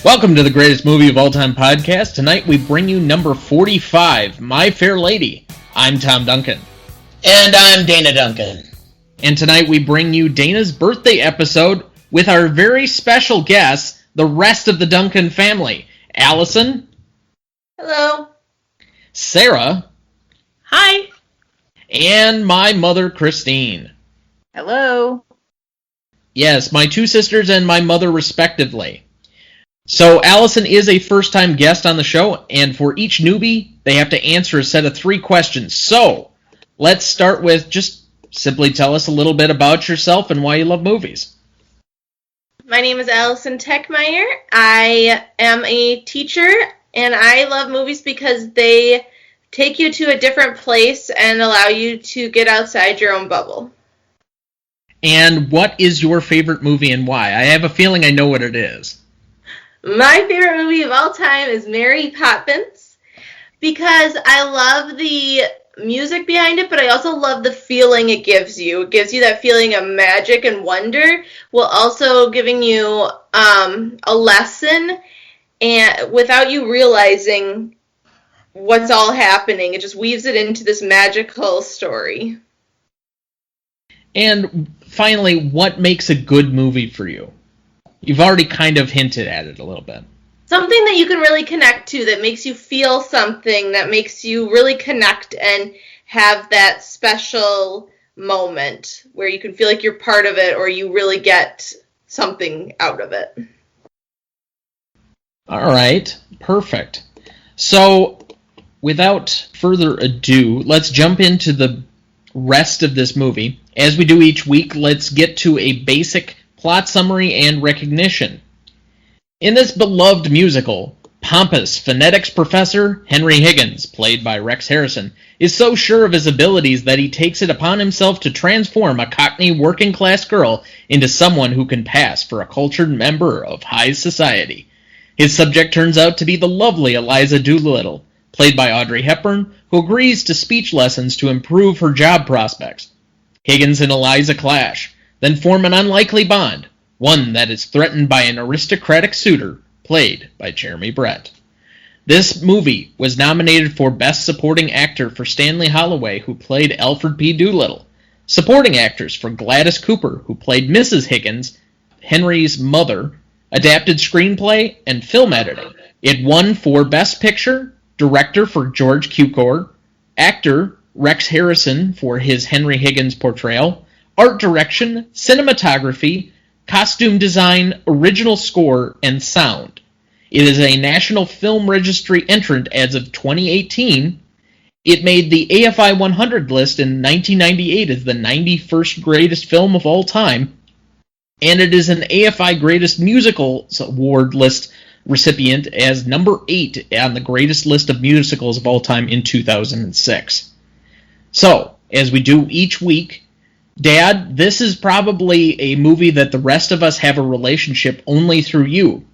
Welcome to the Greatest Movie of All Time podcast. Tonight we bring you number 45, My Fair Lady. I'm Tom Duncan. And I'm Dana Duncan. And tonight we bring you Dana's birthday episode with our very special guests, the rest of the Duncan family. Allyson. Hello. Sarah. Hi. And my mother, Christine. Hello. Yes, my two sisters and my mother respectively. So Allyson is a first-time guest on the show, and for each newbie, they have to answer a set of 3 questions. So, let's start with just simply tell us a little bit about yourself and why you love movies. My name is Allyson Techmeyer. I am a teacher, and I love movies because they take you to a different place and allow you to get outside your own bubble. And what is your favorite movie and why? I have a feeling I know what it is. My favorite movie of all time is Mary Poppins because I love the music behind it, but I also love the feeling it gives you. It gives you that feeling of magic and wonder while also giving you a lesson and without you realizing what's all happening. It just weaves it into this magical story. And finally, what makes a good movie for you? You've already kind of hinted at it a little bit. Something that you can really connect to, that makes you feel something, that makes you really connect and have that special moment where you can feel like you're part of it or you really get something out of it. All right, perfect. So, without further ado, let's jump into the rest of this movie. As we do each week, let's get to a basic plot summary and recognition. In this beloved musical, pompous phonetics professor Henry Higgins, played by Rex Harrison, is so sure of his abilities that he takes it upon himself to transform a Cockney working-class girl into someone who can pass for a cultured member of high society. His subject turns out to be the lovely Eliza Doolittle, played by Audrey Hepburn, who agrees to speech lessons to improve her job prospects. Higgins and Eliza clash, then form an unlikely bond, one that is threatened by an aristocratic suitor, played by Jeremy Brett. This movie was nominated for Best Supporting Actor for Stanley Holloway, who played Alfred P. Doolittle, Supporting Actors for Gladys Cooper, who played Mrs. Higgins, Henry's mother, Adapted Screenplay, and Film Editing. It won for Best Picture, Director for George Cukor, Actor Rex Harrison for his Henry Higgins portrayal, Art Direction, Cinematography, Costume Design, Original Score, and Sound. It is a National Film Registry entrant as of 2018. It made the AFI 100 list in 1998 as the 91st greatest film of all time, and it is an AFI Greatest Musicals Award list recipient as number 8 on the greatest list of musicals of all time in 2006. So, as we do each week, Dad, this is probably a movie that the rest of us have a relationship only through you.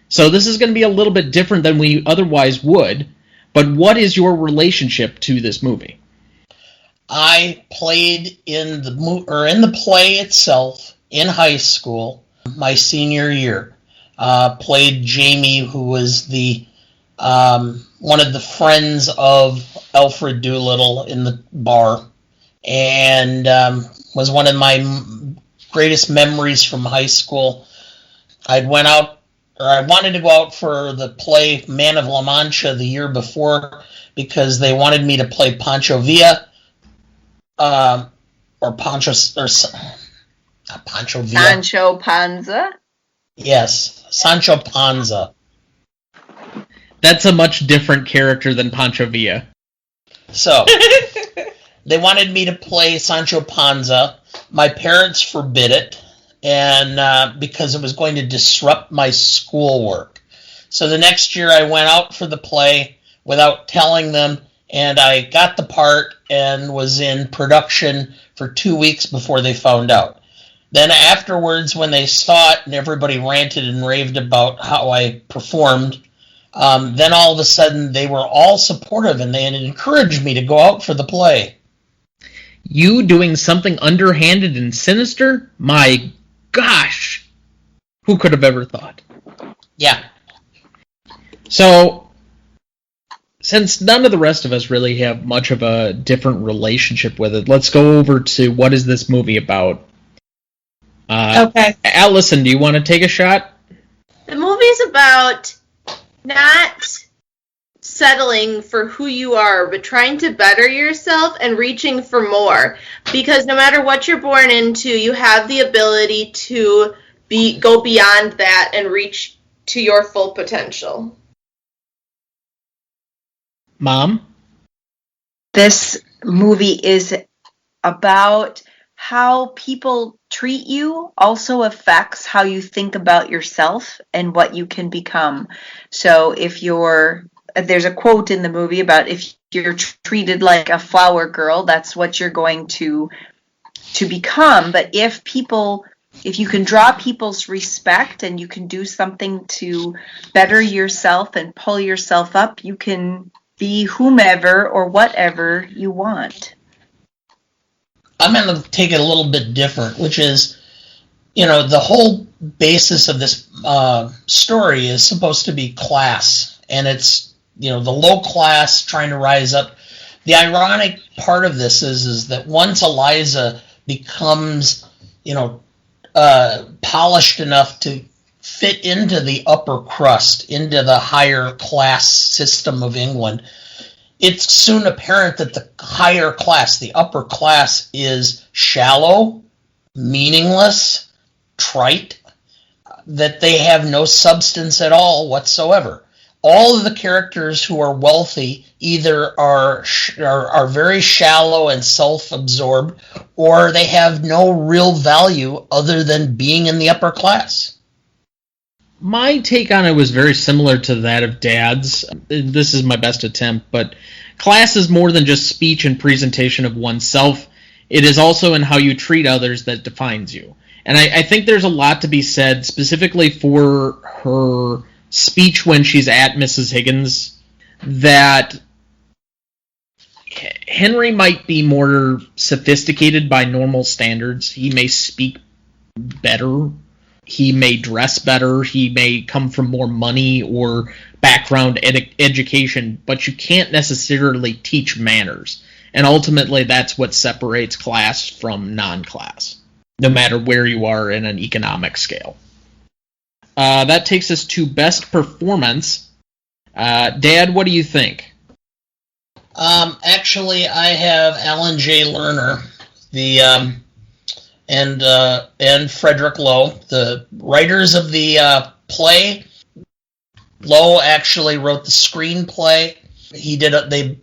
So this is going to be a little bit different than we otherwise would, but what is your relationship to this movie? I played in the play itself in high school, my senior year. Played Jamie, who was the one of the friends of Alfred Doolittle in the bar, and was one of my greatest memories from high school. I wanted to go out for the play Man of La Mancha the year before because they wanted me to play Pancho Villa, or Pancho, or not Pancho Villa. Sancho Panza? Yes, Sancho Panza. That's a much different character than Pancho Villa. So, they wanted me to play Sancho Panza. My parents forbid it, and because it was going to disrupt my schoolwork. So the next year I went out for the play without telling them, and I got the part and was in production for 2 weeks before they found out. Then afterwards, when they saw it and everybody ranted and raved about how I performed, then all of a sudden they were all supportive and they encouraged me to go out for the play. You doing something underhanded and sinister? My gosh! Who could have ever thought? Yeah. So, since none of the rest of us really have much of a different relationship with it, let's go over to what is this movie about. Okay. Allyson, do you want to take a shot? The movie's about not settling for who you are, but trying to better yourself and reaching for more. Because no matter what you're born into, you have the ability to go beyond that and reach to your full potential. Mom? This movie is about how people treat you also affects how you think about yourself and what you can become. So there's a quote in the movie about if you're treated like a flower girl, that's what you're going to become. But if you can draw people's respect and you can do something to better yourself and pull yourself up, you can be whomever or whatever you want. I'm going to take it a little bit different, which is, the whole basis of this story is supposed to be class, and it's, the low class trying to rise up. The ironic part of this is that once Eliza becomes, polished enough to fit into the upper crust, into the higher class system of England, it's soon apparent that the higher class, the upper class, is shallow, meaningless, trite, that they have no substance at all whatsoever. All of the characters who are wealthy either are very shallow and self-absorbed, or they have no real value other than being in the upper class. My take on it was very similar to that of Dad's. This is my best attempt, but class is more than just speech and presentation of oneself. It is also in how you treat others that defines you. And I think there's a lot to be said specifically for her speech when she's at Mrs. Higgins, that Henry might be more sophisticated by normal standards. He may speak better. He may dress better. He may come from more money or background education, but you can't necessarily teach manners. And ultimately, that's what separates class from non-class, no matter where you are in an economic scale. That takes us to best performance. Dad, what do you think? Actually, I have Alan Jay Lerner, and Frederick Lowe, the writers of the play. Lowe actually wrote the screenplay. They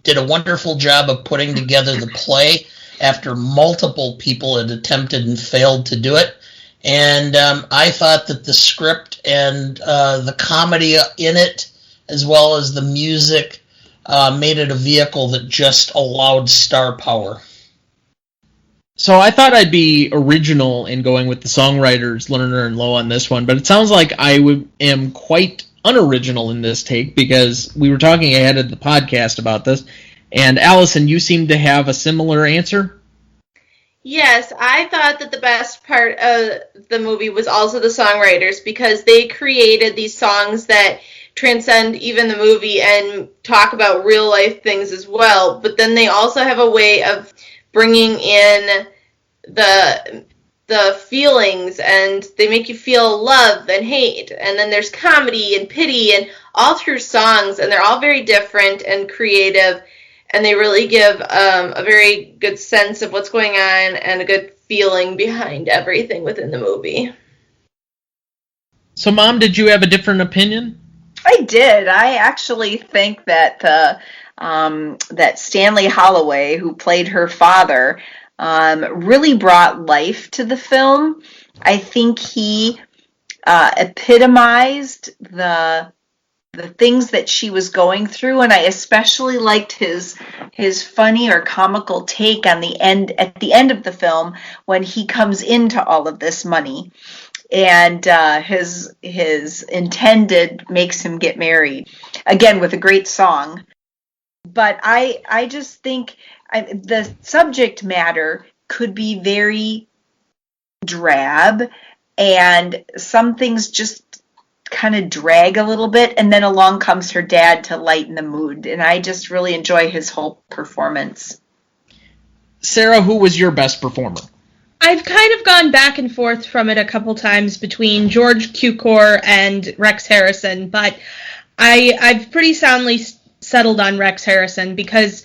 did a wonderful job of putting together the play after multiple people had attempted and failed to do it. And I thought that the script and the comedy in it, as well as the music, made it a vehicle that just allowed star power. So I thought I'd be original in going with the songwriters, Lerner and Lowe, on this one, but it sounds like I am quite unoriginal in this take, because we were talking ahead of the podcast about this, and Allyson, you seem to have a similar answer? Yes, I thought that the best part of the movie was also the songwriters, because they created these songs that transcend even the movie and talk about real life things as well, but then they also have a way of bringing in the feelings, and they make you feel love and hate, and then there's comedy and pity, and all through songs, and they're all very different and creative, and they really give a very good sense of what's going on and a good feeling behind everything within the movie. So, Mom, did you have a different opinion? I did. I actually think that that Stanley Holloway, who played her father, really brought life to the film. I think he epitomized the things that she was going through, and I especially liked his funny or comical take at the end of the film when he comes into all of this money, and his intended makes him get married, again with a great song. But I just think the subject matter could be very drab, and some things just kind of drag a little bit, and then along comes her dad to lighten the mood, and I just really enjoy his whole performance. Sarah, who was your best performer? I've kind of gone back and forth from it a couple times between George Cukor and Rex Harrison, but I've pretty soundly settled on Rex Harrison because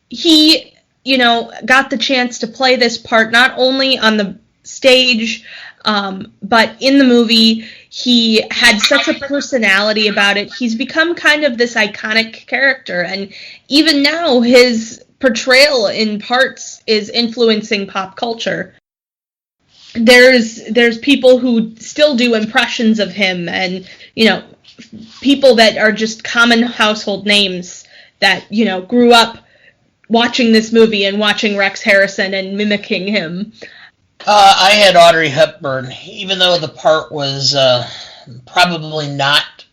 he, got the chance to play this part not only on the stage, but in the movie. He had such a personality about it. He's become kind of this iconic character, and even now his portrayal in parts is influencing pop culture. There's people who still do impressions of him, and people that are just common household names that grew up watching this movie and watching Rex Harrison and mimicking him. I had Audrey Hepburn, even though the part was probably not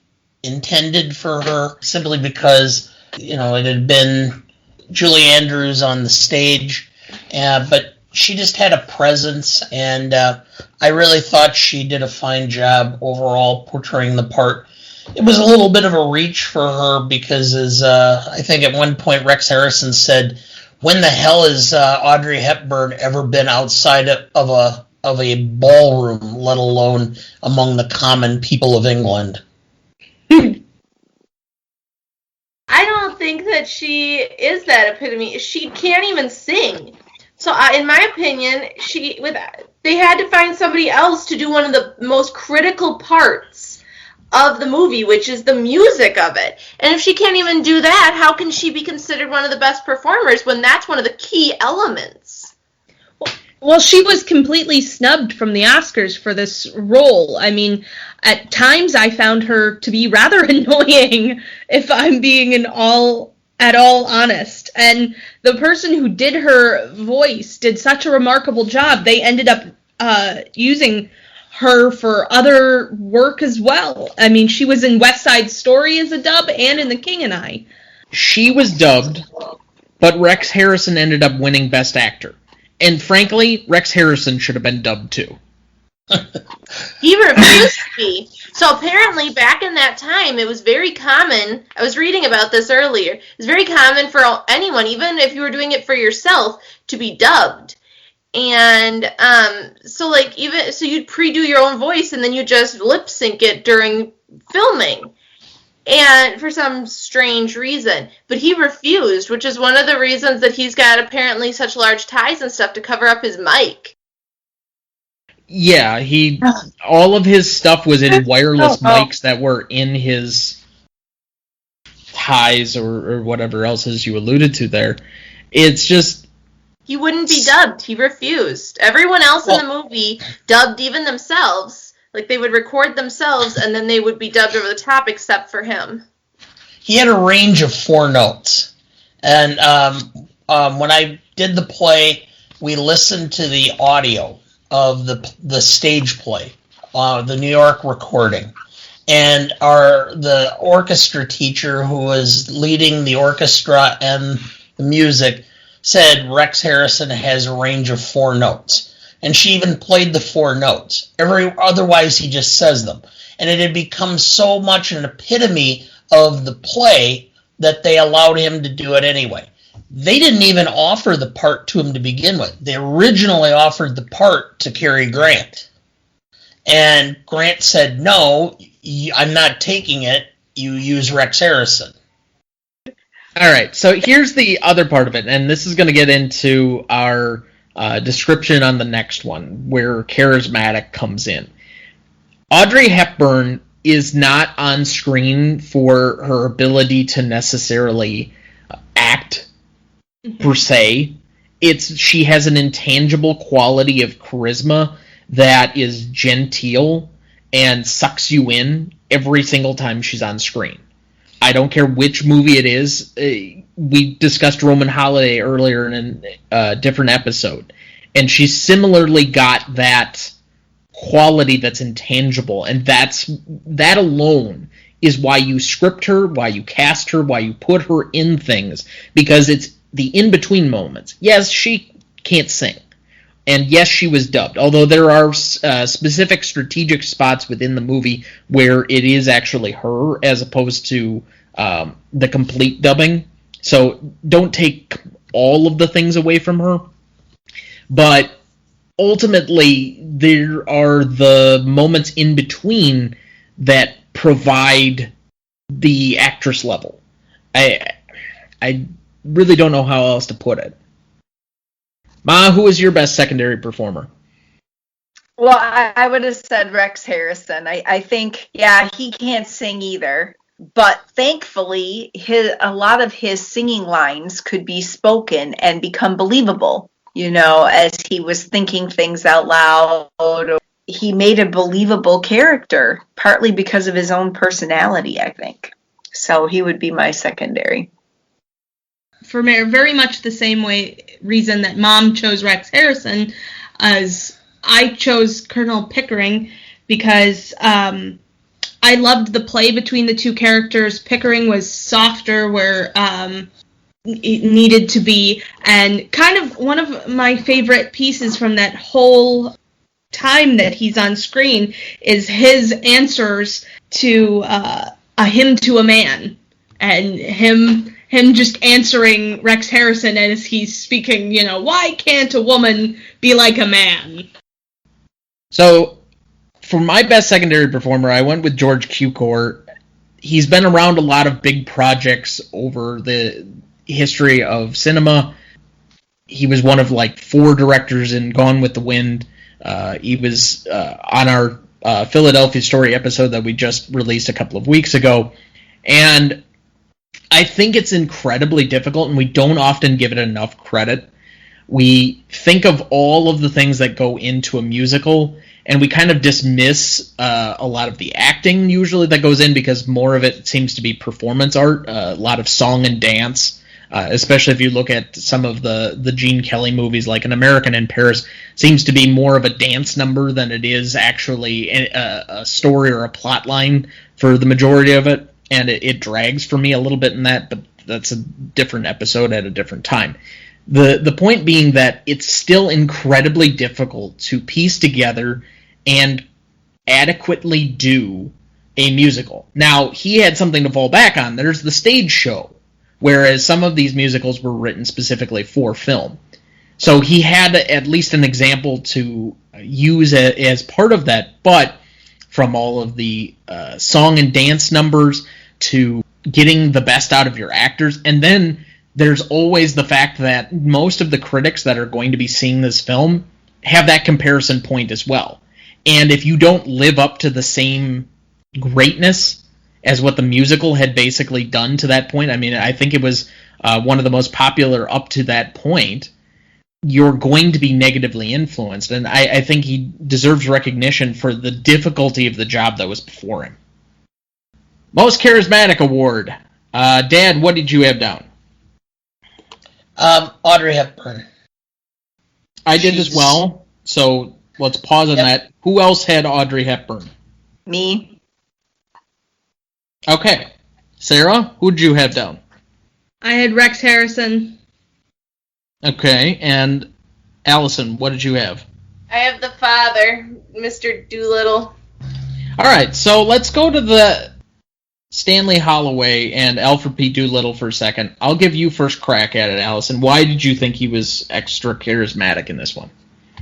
intended for her, simply because it had been Julie Andrews on the stage, but she just had a presence, and I really thought she did a fine job overall portraying the part. It was a little bit of a reach for her because, as I think at one point Rex Harrison said, when the hell has Audrey Hepburn ever been outside of a ballroom, let alone among the common people of England? I don't think that she is that epitome. She can't even sing. So, in my opinion, they had to find somebody else to do one of the most critical parts of the movie, which is the music of it. And if she can't even do that, how can she be considered one of the best performers when that's one of the key elements? Well, she was completely snubbed from the Oscars for this role. I mean, at times I found her to be rather annoying, if I'm being at all honest. And the person who did her voice did such a remarkable job, they ended up using her for other work as well. I mean, she was in West Side Story as a dub and in The King and I. She was dubbed, but Rex Harrison ended up winning Best Actor. And frankly, Rex Harrison should have been dubbed too. He refused to be. So apparently back in that time, it was very common, I was reading about this earlier, it was very common for anyone, even if you were doing it for yourself, to be dubbed. And so you'd pre-do your own voice and then you just lip sync it during filming, and for some strange reason. But he refused, which is one of the reasons that he's got apparently such large ties and stuff to cover up his mic. Yeah, all of his stuff was in wireless mics that were in his ties or whatever else as you alluded to there. It's just... He wouldn't be dubbed. He refused. Everyone else in the movie dubbed even themselves. Like, they would record themselves, and then they would be dubbed over the top, except for him. He had a range of 4 notes. And when I did the play, we listened to the audio of the stage play, the New York recording. And the orchestra teacher who was leading the orchestra and the music said Rex Harrison has a range of 4 notes. And she even played the 4 notes. Otherwise, he just says them. And it had become so much an epitome of the play that they allowed him to do it anyway. They didn't even offer the part to him to begin with. They originally offered the part to Cary Grant. And Grant said, no, I'm not taking it. You use Rex Harrison. All right, so here's the other part of it, and this is going to get into our description on the next one, where charismatic comes in. Audrey Hepburn is not on screen for her ability to necessarily act, per se. She has an intangible quality of charisma that is genteel and sucks you in every single time she's on screen. I don't care which movie it is. We discussed Roman Holiday earlier in a different episode, and she's similarly got that quality that's intangible, and that alone is why you script her, why you cast her, why you put her in things, because it's the in-between moments. Yes, she can't sing, And yes, she was dubbed, although there are specific strategic spots within the movie where it is actually her as opposed to the complete dubbing. So don't take all of the things away from her. But ultimately, there are the moments in between that provide the actress level. I really don't know how else to put it. Ma, who was your best secondary performer? Well, I would have said Rex Harrison. I think, yeah, he can't sing either. But thankfully, a lot of his singing lines could be spoken and become believable, as he was thinking things out loud. He made a believable character, partly because of his own personality, I think. So he would be my secondary. For me, very much the same reason that Mom chose Rex Harrison as I chose Colonel Pickering, because I loved the play between the two characters. Pickering was softer where it needed to be, and kind of one of my favorite pieces from that whole time that he's on screen is his answers to a hymn to a man, and him just answering Rex Harrison as he's speaking, why can't a woman be like a man? So, for my best secondary performer, I went with George Cukor. He's been around a lot of big projects over the history of cinema. He was one of 4 directors in Gone with the Wind. He was on our Philadelphia Story episode that we just released a couple of weeks ago. And I think it's incredibly difficult, and we don't often give it enough credit. We think of all of the things that go into a musical, and we kind of dismiss a lot of the acting usually that goes in, because more of it seems to be performance art, a lot of song and dance, especially if you look at some of the Gene Kelly movies, like An American in Paris, seems to be more of a dance number than it is actually a story or a plot line for the majority of it. And it drags for me a little bit in that, but that's a different episode at a different time. The point being that it's still incredibly difficult to piece together and adequately do a musical. Now, he had something to fall back on. There's the stage show, whereas some of these musicals were written specifically for film. So he had at least an example to use as part of that, but from all of the song and dance numbers to getting the best out of your actors. And then there's always the fact that most of the critics that are going to be seeing this film have that comparison point as well. And if you don't live up to the same greatness as what the musical had basically done to that point, I mean, I think it was one of the most popular up to that point, you're going to be negatively influenced. And I think he deserves recognition for the difficulty of the job that was before him. Most Charismatic Award. Dad, what did you have down? Audrey Hepburn. I did as well, so let's pause on that. Who else had Audrey Hepburn? Me. Okay. Sarah, who did you have down? I had Rex Harrison. Okay, and Allyson, what did you have? I have the father, Mr. Doolittle. All right, so let's go to the Stanley Holloway and Alfred P. Doolittle for a second. I'll give you first crack at it, Allyson. Why did you think he was extra charismatic in this one?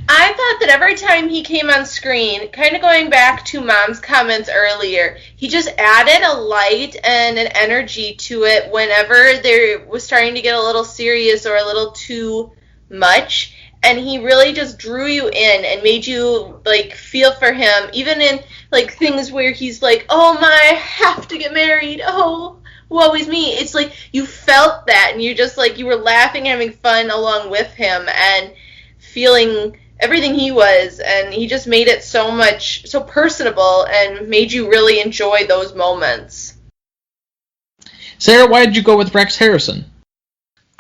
I thought that every time he came on screen, kind of going back to Mom's comments earlier, he just added a light and an energy to it whenever there was starting to get a little serious or a little too much. And he really just drew you in and made you, feel for him, even in, things where he's like, oh my, I have to get married, oh, woe is me. It's like you felt that, and you just, you were laughing, having fun along with him, and feeling everything he was, and he just made it so personable and made you really enjoy those moments. Sarah, why did you go with Rex Harrison?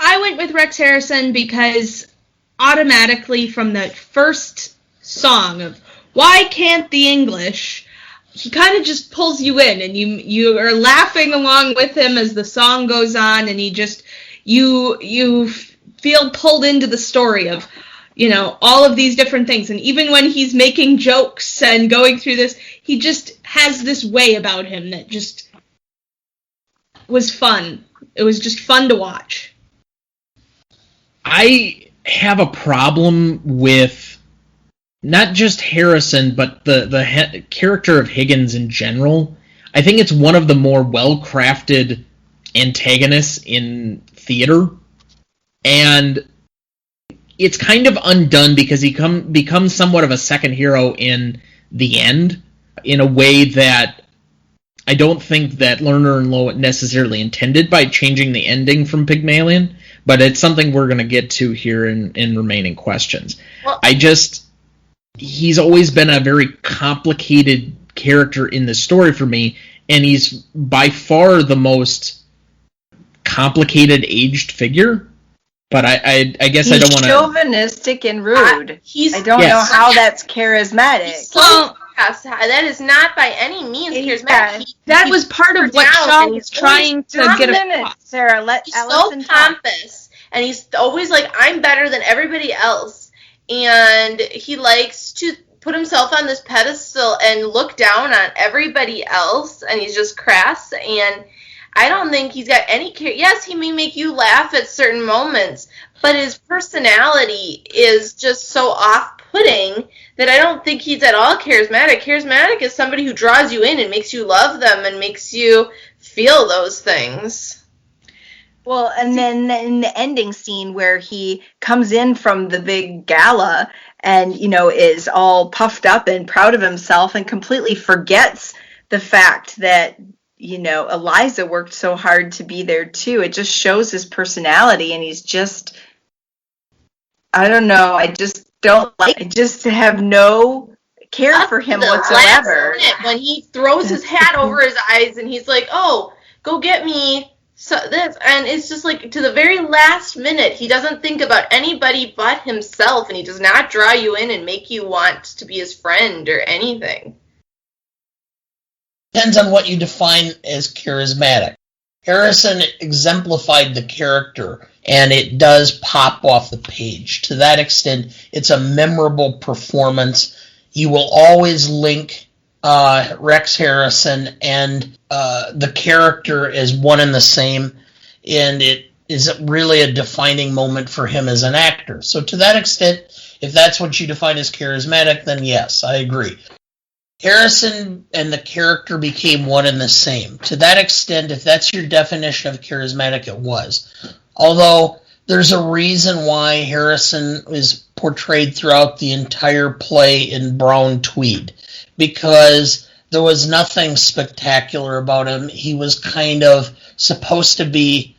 I went with Rex Harrison because automatically from the first song of Why Can't the English, he kind of just pulls you in, and you are laughing along with him as the song goes on, and he just you feel pulled into the story of all of these different things. And even when he's making jokes and going through this, he just has this way about him that just was fun. It was just fun to watch. I have a problem with not just Harrison, but the character of Higgins in general. I think it's one of the more well-crafted antagonists in theater, and it's kind of undone because he becomes somewhat of a second hero in the end, in a way that I don't think that Lerner and Lowe necessarily intended by changing the ending from Pygmalion, but it's something we're going to get to here in remaining questions. Well, he's always been a very complicated character in the story for me, and he's by far the most complicated aged figure. But I guess I don't want to. He's chauvinistic and rude. I don't know how that's charismatic. That is not by any means charismatic. That was part of what Shaw was trying to get across. Sarah, let he's Allyson so pompous, and he's always like, I'm better than everybody else, and he likes to put himself on this pedestal and look down on everybody else, and he's just crass, and I don't think he's got any yes, he may make you laugh at certain moments, but his personality is just so off-putting that I don't think he's at all charismatic. Charismatic is somebody who draws you in and makes you love them and makes you feel those things. Well, and then in the ending scene where he comes in from the big gala and, is all puffed up and proud of himself and completely forgets the fact that, Eliza worked so hard to be there too. It just shows his personality, and he's just, I don't know, I just have no care for him whatsoever. Last minute when he throws his hat over his eyes and he's like, oh, go get me this, and it's just like to the very last minute he doesn't think about anybody but himself, and he does not draw you in and make you want to be his friend or anything. Depends on what you define as charismatic. Harrison exemplified the character, and it does pop off the page. To that extent, it's a memorable performance. You will always link Rex Harrison and the character as one and the same, and it is really a defining moment for him as an actor. So to that extent, if that's what you define as charismatic, then yes, I agree. Harrison and the character became one and the same. To that extent, if that's your definition of charismatic, it was. Although there's a reason why Harrison is portrayed throughout the entire play in brown tweed, because there was nothing spectacular about him. He was kind of supposed to be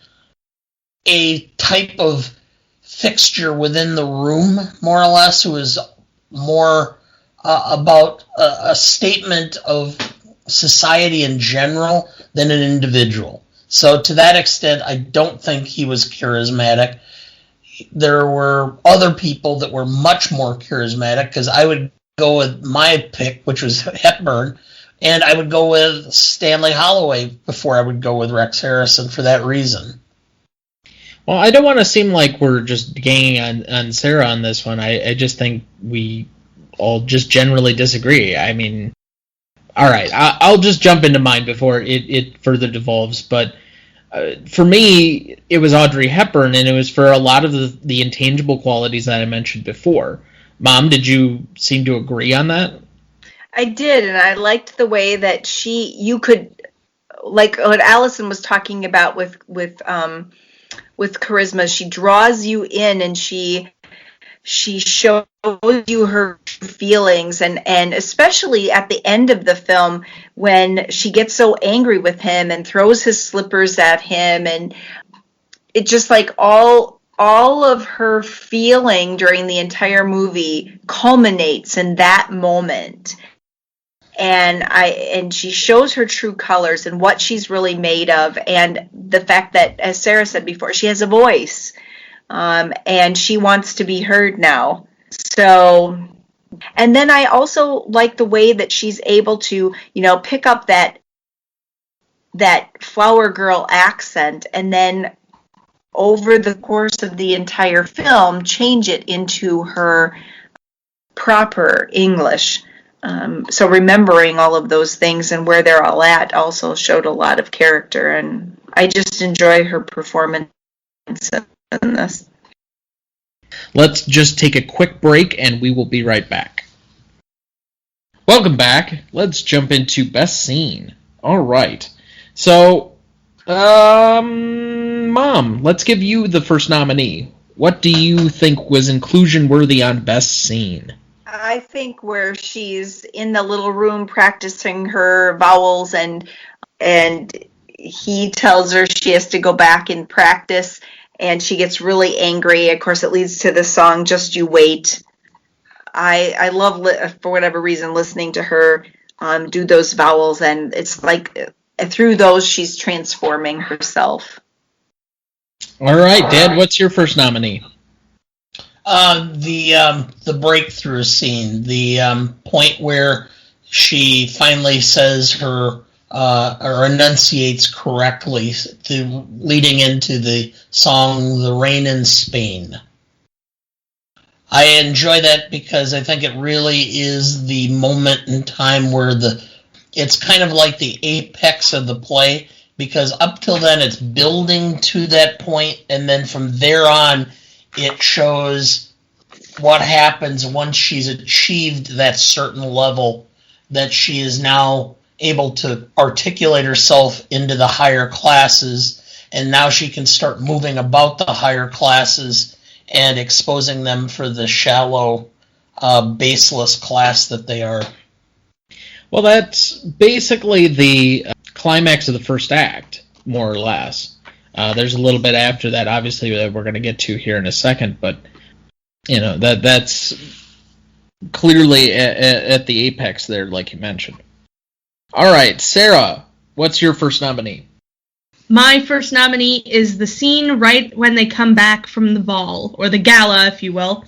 a type of fixture within the room, more or less, who was more about a statement of society in general than an individual. So to that extent, I don't think he was charismatic. There were other people that were much more charismatic, because I would go with my pick, which was Hepburn, and I would go with Stanley Holloway before I would go with Rex Harrison for that reason. Well, I don't want to seem like we're just ganging on Sarah on this one. I just think we all just generally disagree. I mean, all right, I'll just jump into mine before it further devolves. But for me, it was Audrey Hepburn, and it was for a lot of the intangible qualities that I mentioned before. Mom, did you seem to agree on that? I did, and I liked the way that you could, like what Allyson was talking about with charisma. She draws you in, and she shows you her feelings, and especially at the end of the film when she gets so angry with him and throws his slippers at him, and it just like all of her feeling during the entire movie culminates in that moment. And she shows her true colors and what she's really made of, and the fact that, as Sarah said before, she has a voice. And she wants to be heard now. So, and then I also like the way that she's able to, pick up that flower girl accent and then over the course of the entire film, change it into her proper English. So remembering all of those things and where they're all at also showed a lot of character, and I just enjoy her performance in this. Let's just take a quick break and we will be right back. Welcome back. Let's jump into Best Scene. All right. So, Mom, let's give you the first nominee. What do you think was inclusion worthy on Best Scene? I think where she's in the little room practicing her vowels and he tells her she has to go back and practice and she gets really angry. Of course, it leads to the song, Just You Wait. I love, for whatever reason, listening to her do those vowels, and it's like through those she's transforming herself. All right, Dad, what's your first nominee? The breakthrough scene, the point where she finally says her or enunciates correctly, leading into the song "The Rain in Spain." I enjoy that because I think it really is the moment in time where it's kind of like the apex of the play, because up till then it's building to that point, and then from there on it shows what happens once she's achieved that certain level, that she is now able to articulate herself into the higher classes, and now she can start moving about the higher classes and exposing them for the shallow, baseless class that they are. Well, that's basically the climax of the first act, more or less. There's a little bit after that, obviously, that we're going to get to here in a second, but you know that's clearly at the apex there, like you mentioned. All right, Sarah, what's your first nominee? My first nominee is the scene right when they come back from the ball, or the gala, if you will.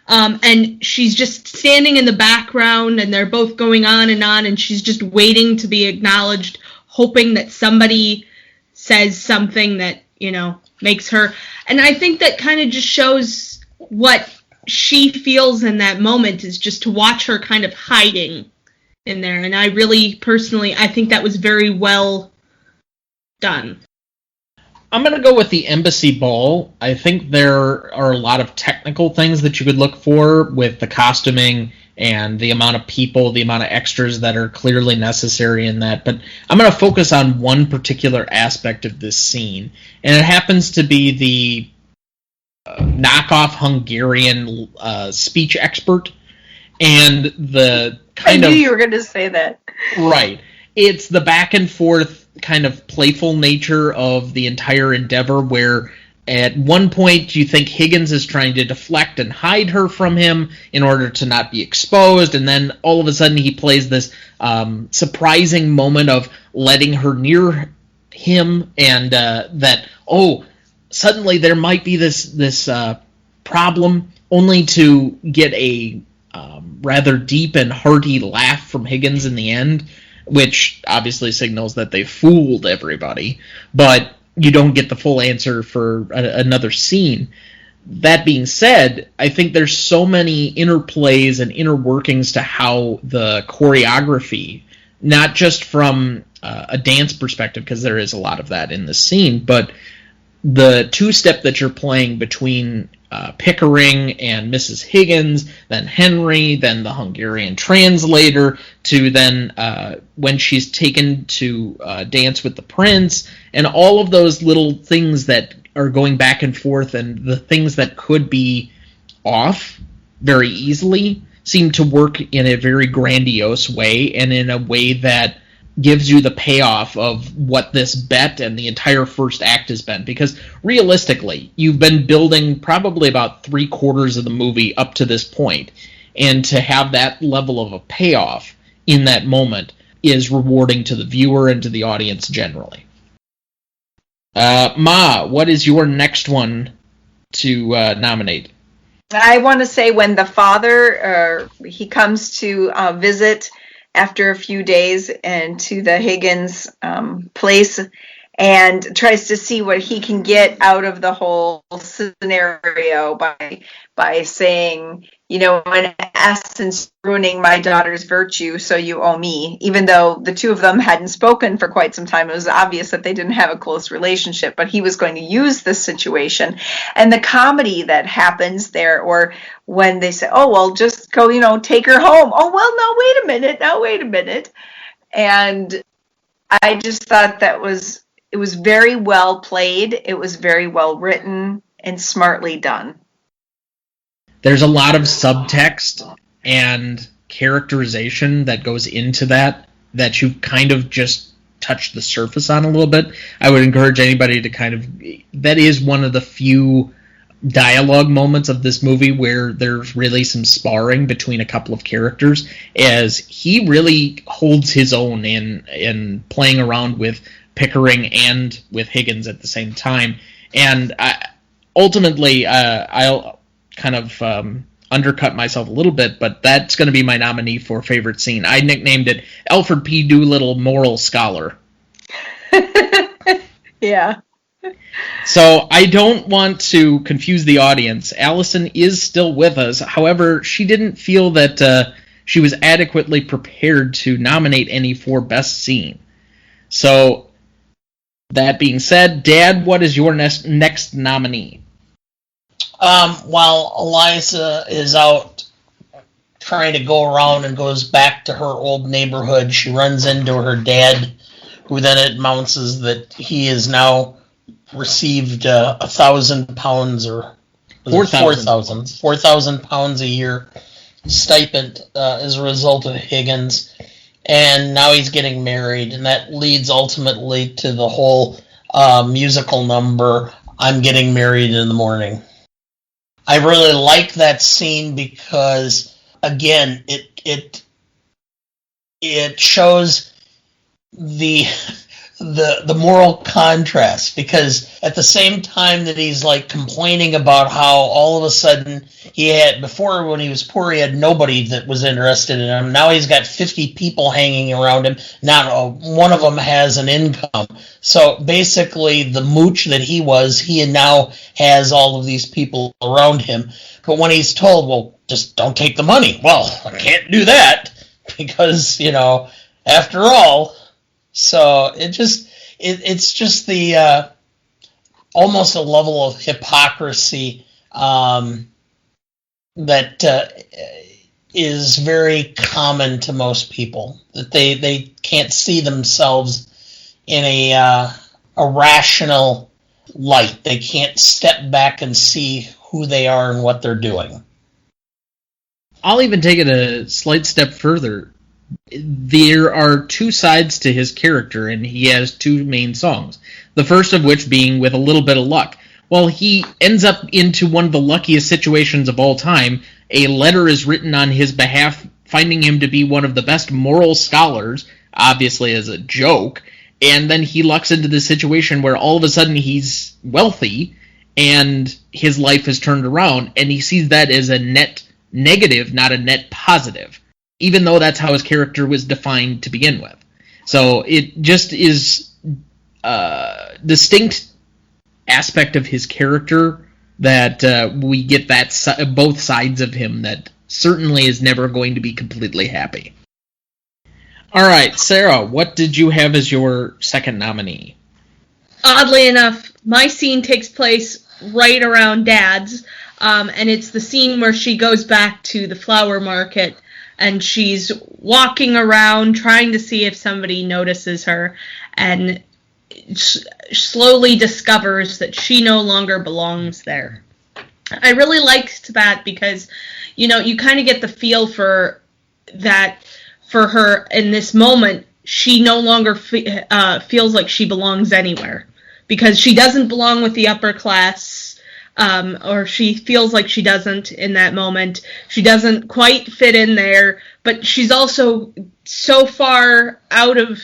And she's just standing in the background, and they're both going on, and she's just waiting to be acknowledged, hoping that somebody says something that, makes her. And I think that kind of just shows what she feels in that moment, is just to watch her kind of hiding in there. And I really, personally, I think that was very well done. I'm going to go with the embassy ball. I think there are a lot of technical things that you could look for with the costuming and the amount of people, the amount of extras that are clearly necessary in that. But I'm going to focus on one particular aspect of this scene, and it happens to be the knockoff Hungarian speech expert, and the kind of... I knew you were going to say that. Right. It's the back and forth kind of playful nature of the entire endeavor, where at one point you think Higgins is trying to deflect and hide her from him in order to not be exposed, and then all of a sudden he plays this surprising moment of letting her near him, and that, suddenly there might be this problem, only to get a rather deep and hearty laugh from Higgins in the end, which obviously signals that they fooled everybody, but you don't get the full answer for another scene. That being said, I think there's so many interplays and inner workings to how the choreography, not just from a dance perspective, because there is a lot of that in the scene, but the two-step that you're playing between Pickering and Mrs. Higgins, then Henry, then the Hungarian translator, to then when she's taken to dance with the prince, and all of those little things that are going back and forth, and the things that could be off very easily seem to work in a very grandiose way, and in a way that gives you the payoff of what this bet and the entire first act has been. Because realistically, you've been building probably about 3/4 of the movie up to this point, and to have that level of a payoff in that moment is rewarding to the viewer and to the audience generally. Ma, what is your next one to nominate? I want to say when the father, he comes to visit after a few days and to the Higgins place, and tries to see what he can get out of the whole scenario by saying, in essence, ruining my daughter's virtue, so you owe me. Even though the two of them hadn't spoken for quite some time, it was obvious that they didn't have a close relationship, but he was going to use this situation. And the comedy that happens there, or when they say, oh, well, just go, take her home. Oh, well, no, wait a minute. And I just thought it was very well played. It was very well written and smartly done. There's a lot of subtext and characterization that goes into that you kind of just touch the surface on a little bit. I would encourage anybody to that is one of the few dialogue moments of this movie where there's really some sparring between a couple of characters, as he really holds his own in playing around with Pickering and with Higgins at the same time. And ultimately, I'll kind of undercut myself a little bit, but that's going to be my nominee for favorite scene. I nicknamed it Alfred P. Doolittle Moral Scholar. Yeah. So I don't want to confuse the audience. Allyson is still with us. However, she didn't feel that she was adequately prepared to nominate any for best scene. So that being said, Dad, what is your next nominee? While Eliza is out trying to go around and goes back to her old neighborhood, she runs into her dad, who then announces that he has now received 1,000 pounds or 4,000 pounds a year stipend as a result of Higgins, and now he's getting married, and that leads ultimately to the whole musical number, I'm Getting Married in the Morning. I really like that scene because, again, it shows the moral contrast, because at the same time that he's like complaining about how all of a sudden he had, before when he was poor, he had nobody that was interested in him. Now he's got 50 people hanging around him. Not one of them has an income. So basically the mooch that he now has all of these people around him. But when he's told, well, just don't take the money. Well, I can't do that because, after all. So it's just the almost a level of hypocrisy that is very common to most people, that they can't see themselves in a rational light. They can't step back and see who they are and what they're doing. I'll even take it a slight step further. There are two sides to his character, and he has two main songs. The first of which being With a Little Bit of Luck. Well, he ends up into one of the luckiest situations of all time. A letter is written on his behalf, finding him to be one of the best moral scholars, obviously as a joke, and then he lucks into this situation where all of a sudden he's wealthy, and his life is turned around, and he sees that as a net negative, not a net positive, even though that's how his character was defined to begin with. So it just is a distinct aspect of his character that we get that both sides of him that certainly is never going to be completely happy. All right, Sarah, what did you have as your second nominee? Oddly enough, my scene takes place right around Dad's, and it's the scene where she goes back to the flower market and she's walking around trying to see if somebody notices her, and slowly discovers that she no longer belongs there. I really liked that because, you kind of get the feel for that for her in this moment. She no longer feels like she belongs anywhere, because she doesn't belong with the upper class. Or she feels like she doesn't in that moment. She doesn't quite fit in there, but she's also so far out of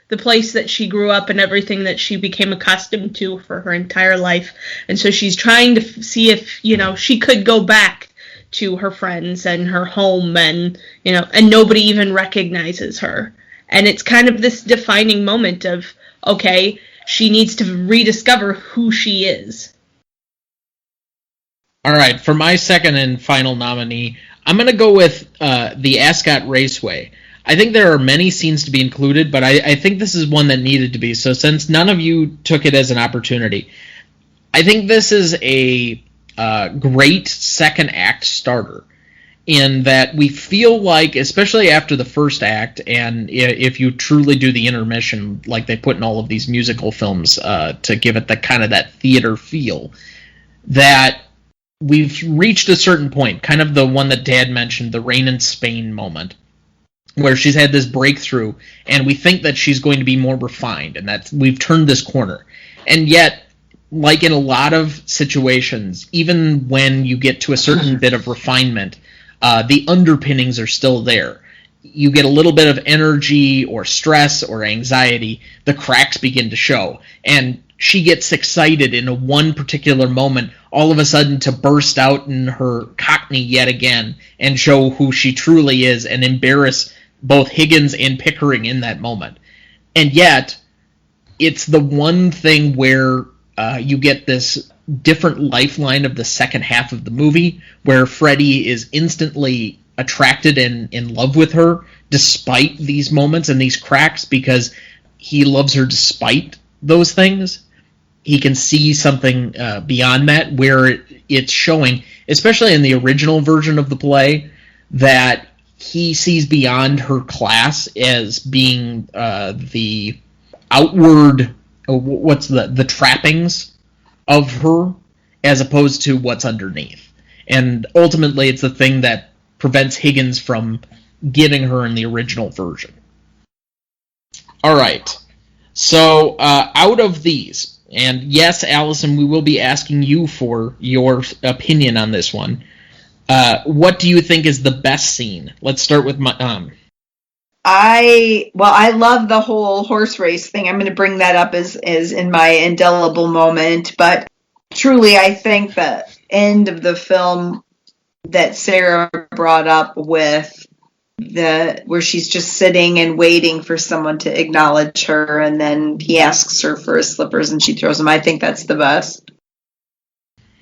the place that she grew up and everything that she became accustomed to for her entire life. And so she's trying to see if, she could go back to her friends and her home, and, and nobody even recognizes her. And it's kind of this defining moment of, okay, she needs to rediscover who she is. All right, for my second and final nominee, I'm going to go with the Ascot Raceway. I think there are many scenes to be included, but I think this is one that needed to be. So since none of you took it as an opportunity, I think this is a great second act starter in that we feel like, especially after the first act, and if you truly do the intermission like they put in all of these musical films to give it the kind of that theater feel, that we've reached a certain point, kind of the one that Dad mentioned, the Rain in Spain moment, where she's had this breakthrough, and we think that she's going to be more refined, and that we've turned this corner. And yet, like in a lot of situations, even when you get to a certain bit of refinement, the underpinnings are still there. You get a little bit of energy or stress or anxiety, the cracks begin to show, and she gets excited in a one particular moment, all of a sudden to burst out in her Cockney yet again and show who she truly is and embarrass both Higgins and Pickering in that moment. And yet, it's the one thing where you get this different lifeline of the second half of the movie, where Freddie is instantly attracted and in love with her, despite these moments and these cracks, because he loves her despite those things. He can see something beyond that, where it's showing, especially in the original version of the play, that he sees beyond her class as being the outward, what's the trappings of her, as opposed to what's underneath. And ultimately, it's the thing that prevents Higgins from getting her in the original version. All right. So, out of these, and yes, Allyson, we will be asking you for your opinion on this one. What do you think is the best scene? Let's start with my... I love the whole horse race thing. I'm going to bring that up as in my indelible moment. But truly, I think the end of the film that Sarah brought up with where she's just sitting and waiting for someone to acknowledge her, and then he asks her for his slippers and she throws them. I think that's the best.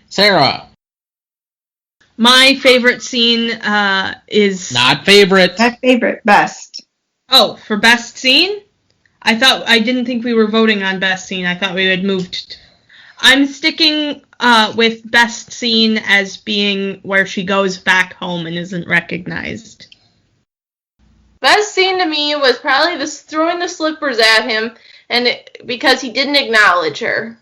Sarah. My favorite scene is... Not favorite. Not favorite. Best. Oh, for best scene? I didn't think we were voting on best scene. I thought we had moved. I'm sticking with best scene as being where she goes back home and isn't recognized. Best scene to me was probably this throwing the slippers at him, and because he didn't acknowledge her.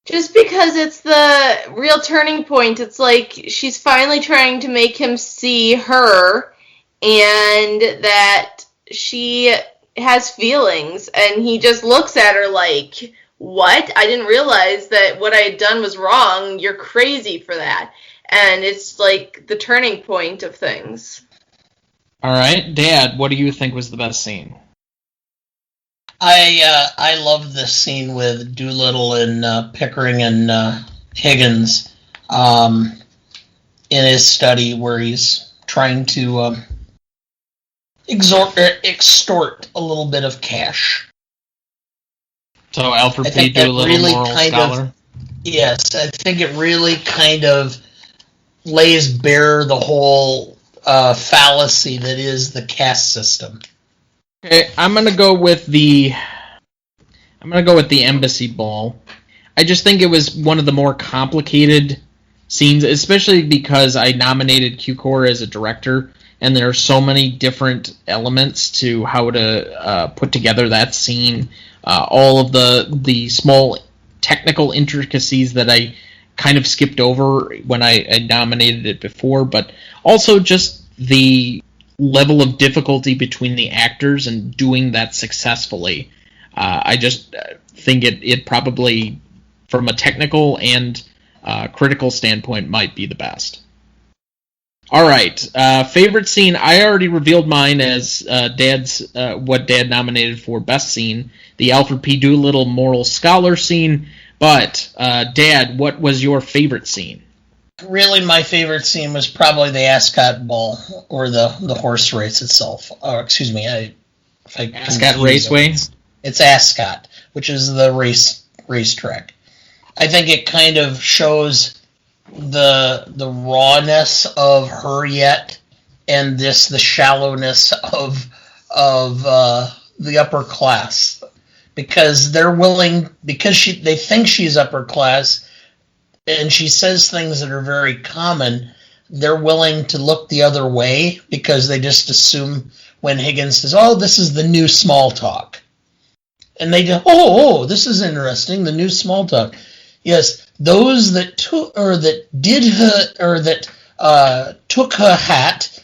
Just because it's the real turning point. It's like she's finally trying to make him see her, and that she has feelings, and he just looks at her like, what? I didn't realize that what I had done was wrong. You're crazy for that. And it's like the turning point of things. All right, Dad, what do you think was the best scene? I love this scene with Doolittle and Pickering and Higgins in his study, where he's trying to extort a little bit of cash. So Alfred P. Doolittle, really moral scholar? Yes, I think it really kind of lays bare the whole fallacy that is the caste system. Okay, I'm gonna go with the embassy ball. I just think it was one of the more complicated scenes, especially because I nominated Cukor as a director, and there are so many different elements to how to put together that scene. All of the small technical intricacies that I kind of skipped over when I nominated it before, but also just the level of difficulty between the actors and doing that successfully. I just think it probably, from a technical and critical standpoint, might be the best. All right, favorite scene. I already revealed mine as Dad's what Dad nominated for best scene, the Alfred P. Doolittle moral scholar scene. But Dad, what was your favorite scene? Really, my favorite scene was probably the Ascot ball, or the horse race itself. Oh, excuse me, Ascot Raceway. It's Ascot, which is the racetrack. I think it kind of shows the rawness of her yet, and the shallowness of the upper class, because they're willing, because they think she's upper class, and she says things that are very common. They're willing to look the other way because they just assume when Higgins says, "Oh, this is the new small talk," and they go, "Oh, this is interesting, the new small talk." Yes, those that took took her hat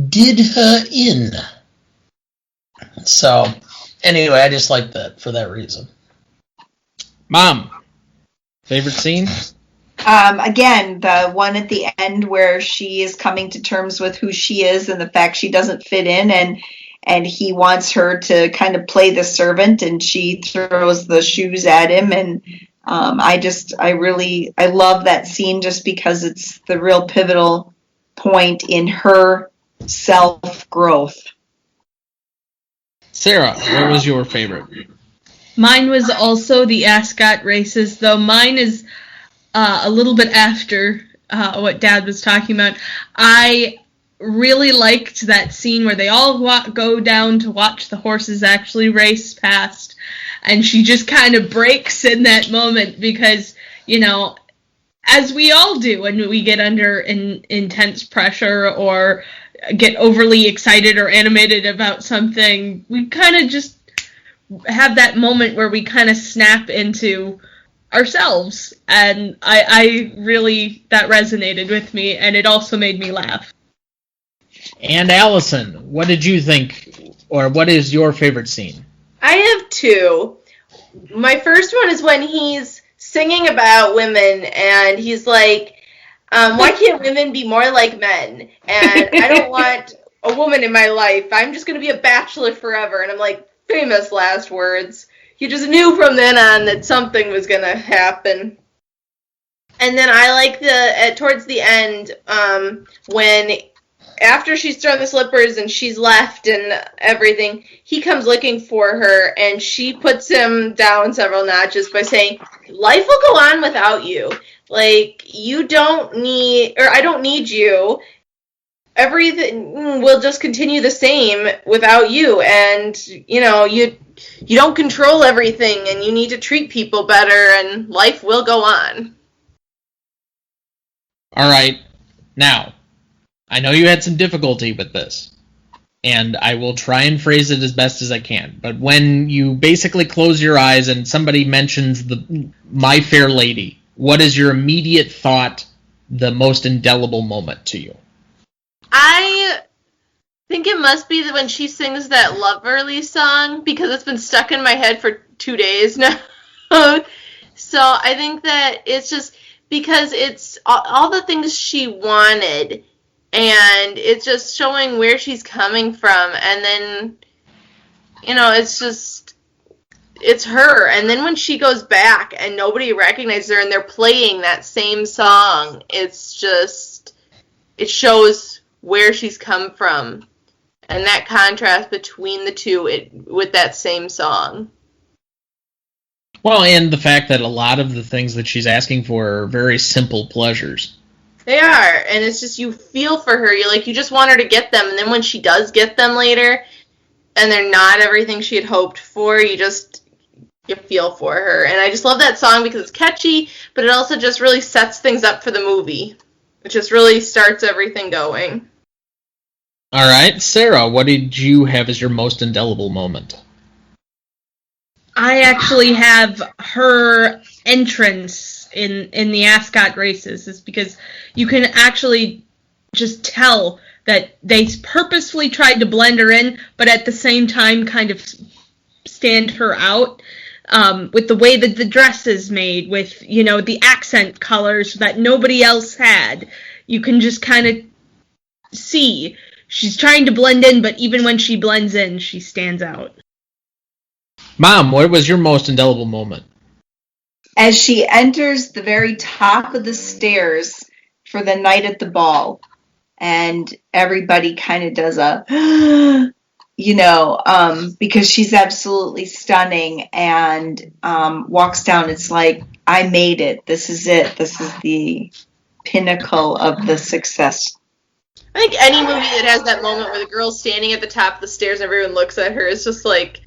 did her in. So, anyway, I just like that for that reason. Mom, favorite scene? Again, the one at the end where she is coming to terms with who she is and the fact she doesn't fit in, and he wants her to kind of play the servant, and she throws the shoes at him, and I love that scene just because it's the real pivotal point in her self-growth. Sarah, what was your favorite? Mine was also the Ascot races, though mine is a little bit after what Dad was talking about. I really liked that scene where they all go down to watch the horses actually race past, and she just kind of breaks in that moment because, as we all do when we get under intense pressure or get overly excited or animated about something, we kind of just have that moment where we kind of snap into ourselves, and I really, that resonated with me, and it also made me laugh. And Allyson, what did you think, or what is your favorite scene? I have two. My first one is when he's singing about women, and he's like, why can't women be more like men? And I don't want a woman in my life. I'm just going to be a bachelor forever. And I'm like, famous last words. You just knew from then on that something was going to happen. And then I like towards the end, when after she's thrown the slippers and she's left and everything, he comes looking for her, and she puts him down several notches by saying, life will go on without you. Like, you don't need, or I don't need you. Everything will just continue the same without you. And, you don't control everything, and you need to treat people better, and life will go on. All right. Now, I know you had some difficulty with this, and I will try and phrase it as best as I can. But when you basically close your eyes and somebody mentions the My Fair Lady, what is your immediate thought, the most indelible moment to you? I think it must be when she sings that Loverly song, because it's been stuck in my head for 2 days now. So I think that it's just because it's all the things she wanted, and it's just showing where she's coming from, and then, it's her. And then when she goes back and nobody recognizes her and they're playing that same song, it shows where she's come from. And that contrast between the two with that same song. Well, and the fact that a lot of the things that she's asking for are very simple pleasures. They are, and it's just, you feel for her. You just want her to get them, and then when she does get them later, and they're not everything she had hoped for, you feel for her. And I just love that song because it's catchy, but it also just really sets things up for the movie. It just really starts everything going. All right, Sarah, what did you have as your most indelible moment? I actually have her entrance in the Ascot races, is because you can actually just tell that they purposefully tried to blend her in, but at the same time kind of stand her out, with the way that the dress is made, with, the accent colors that nobody else had. You can just kind of see she's trying to blend in, but even when she blends in, she stands out. Mom, what was your most indelible moment? As she enters the very top of the stairs for the night at the ball, and everybody kind of does a because she's absolutely stunning and walks down. It's like, I made it. This is it. This is the pinnacle of the success. I think any movie that has that moment where the girl's standing at the top of the stairs and everyone looks at her is just like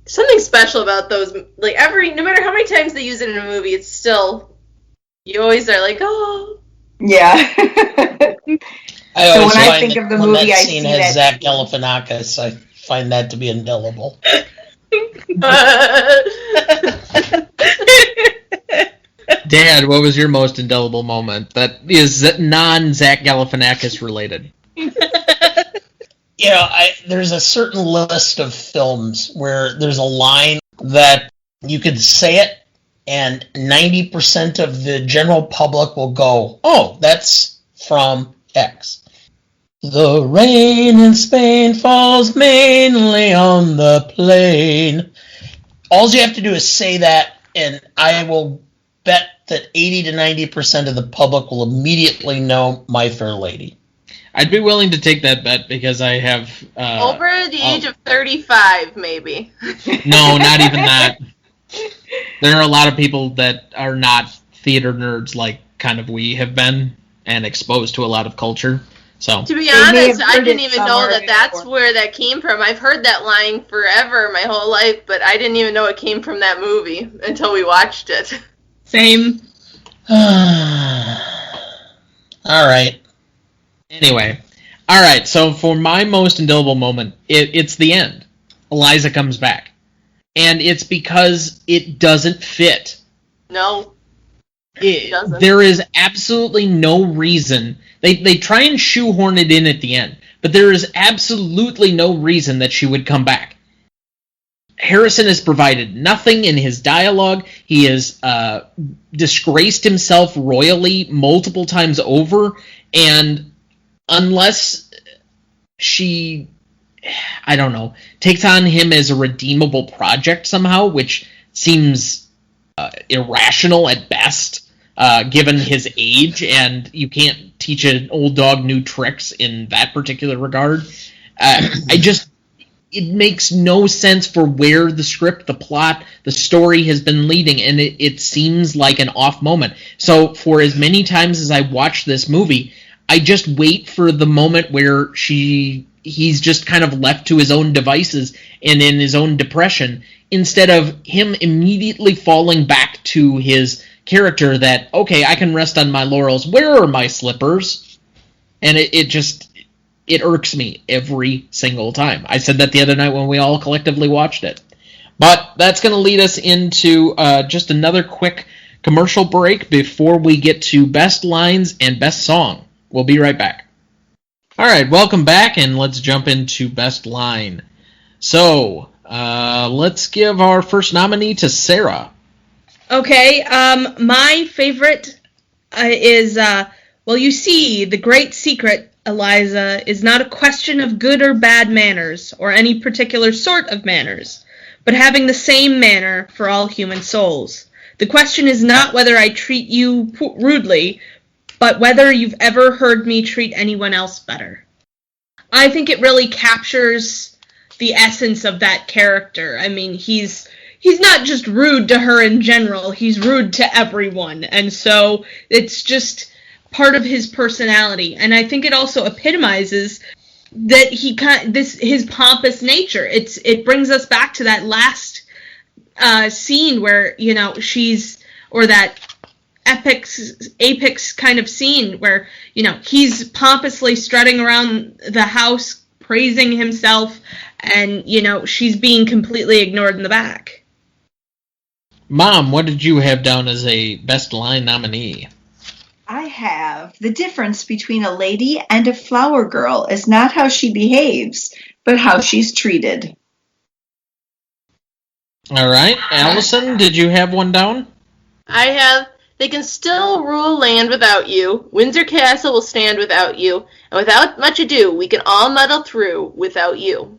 something special about those. Like no matter how many times they use it in a movie, it's still, you always are like, oh. Yeah. So when I think of the movie, I see that has Zach Galifianakis. I find that to be indelible. Dad, what was your most indelible moment that is non-Zach Galifianakis related? There's a certain list of films where there's a line that you could say it, and 90% of the general public will go, oh, that's from X. The rain in Spain falls mainly on the plain. All you have to do is say that, and I will bet that 80 to 90% of the public will immediately know My Fair Lady. I'd be willing to take that bet because I have... over the age of 35, maybe. No, not even that. There are a lot of people that are not theater nerds like kind of we have been and exposed to a lot of culture. So to be honest, I didn't even know that that's where that came from. I've heard that line forever, my whole life, but I didn't even know it came from that movie until we watched it. Same. All right. Anyway. All right, so for my most indelible moment, it's the end. Eliza comes back. And it's because it doesn't fit. No. It doesn't. There is absolutely no reason. They try and shoehorn it in at the end, but there is absolutely no reason that she would come back. Harrison has provided nothing in his dialogue. He has disgraced himself royally multiple times over, and unless she, I don't know, takes on him as a redeemable project somehow, which seems irrational at best, given his age, and you can't teach an old dog new tricks in that particular regard. It makes no sense for where the script, the plot, the story has been leading, and it seems like an off moment. So for as many times as I watch this movie, I just wait for the moment where he's just kind of left to his own devices and in his own depression, instead of him immediately falling back to his character that, okay, I can rest on my laurels. Where are my slippers? And it irks me every single time. I said that the other night when we all collectively watched it. But that's going to lead us into just another quick commercial break before we get to best lines and best song. We'll be right back. All right, welcome back, and let's jump into best line. So, let's give our first nominee to Sarah. Okay, my favorite is, well, you see, the great secret, Eliza, is not a question of good or bad manners, or any particular sort of manners, but having the same manner for all human souls. The question is not whether I treat you rudely, but whether you've ever heard me treat anyone else better. I think it really captures the essence of that character. I mean, he's not just rude to her in general, he's rude to everyone, and so it's just part of his personality. And I think it also epitomizes that his pompous nature. It brings us back to that last scene where, or that apex kind of scene where, he's pompously strutting around the house, praising himself, and, she's being completely ignored in the back. Mom, what did you have down as a best line nominee? I have the difference between a lady and a flower girl is not how she behaves, but how she's treated. All right. Allyson, did you have one down? I have, they can still rule land without you. Windsor Castle will stand without you. And without much ado, we can all muddle through without you.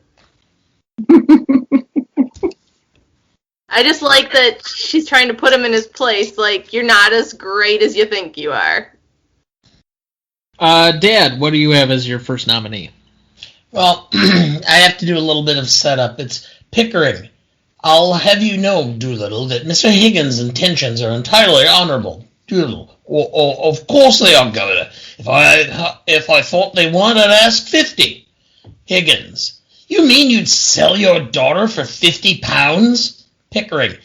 I just like that she's trying to put him in his place, like, you're not as great as you think you are. Dad, what do you have as your first nominee? Well, I have to do a little bit of setup. It's Pickering. I'll have you know, Doolittle, that Mr. Higgins' intentions are entirely honourable. Doolittle. Oh, of course they are, Governor. If I thought they wanted, I'd ask 50. Higgins. You mean you'd sell your daughter for £50? Pickering.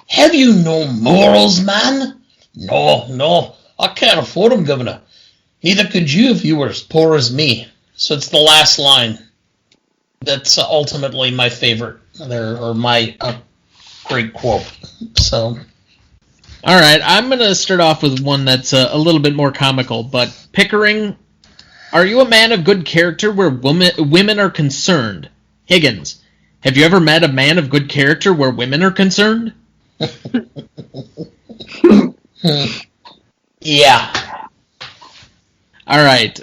Have you no morals, man? No, I can't afford them, Governor. Neither could you if you were as poor as me. So it's the last line. That's ultimately my favorite, or my great quote. So, all right, I'm going to start off with one that's a little bit more comical. But Pickering, are you a man of good character where women are concerned? Higgins, have you ever met a man of good character where women are concerned? Yeah. All right.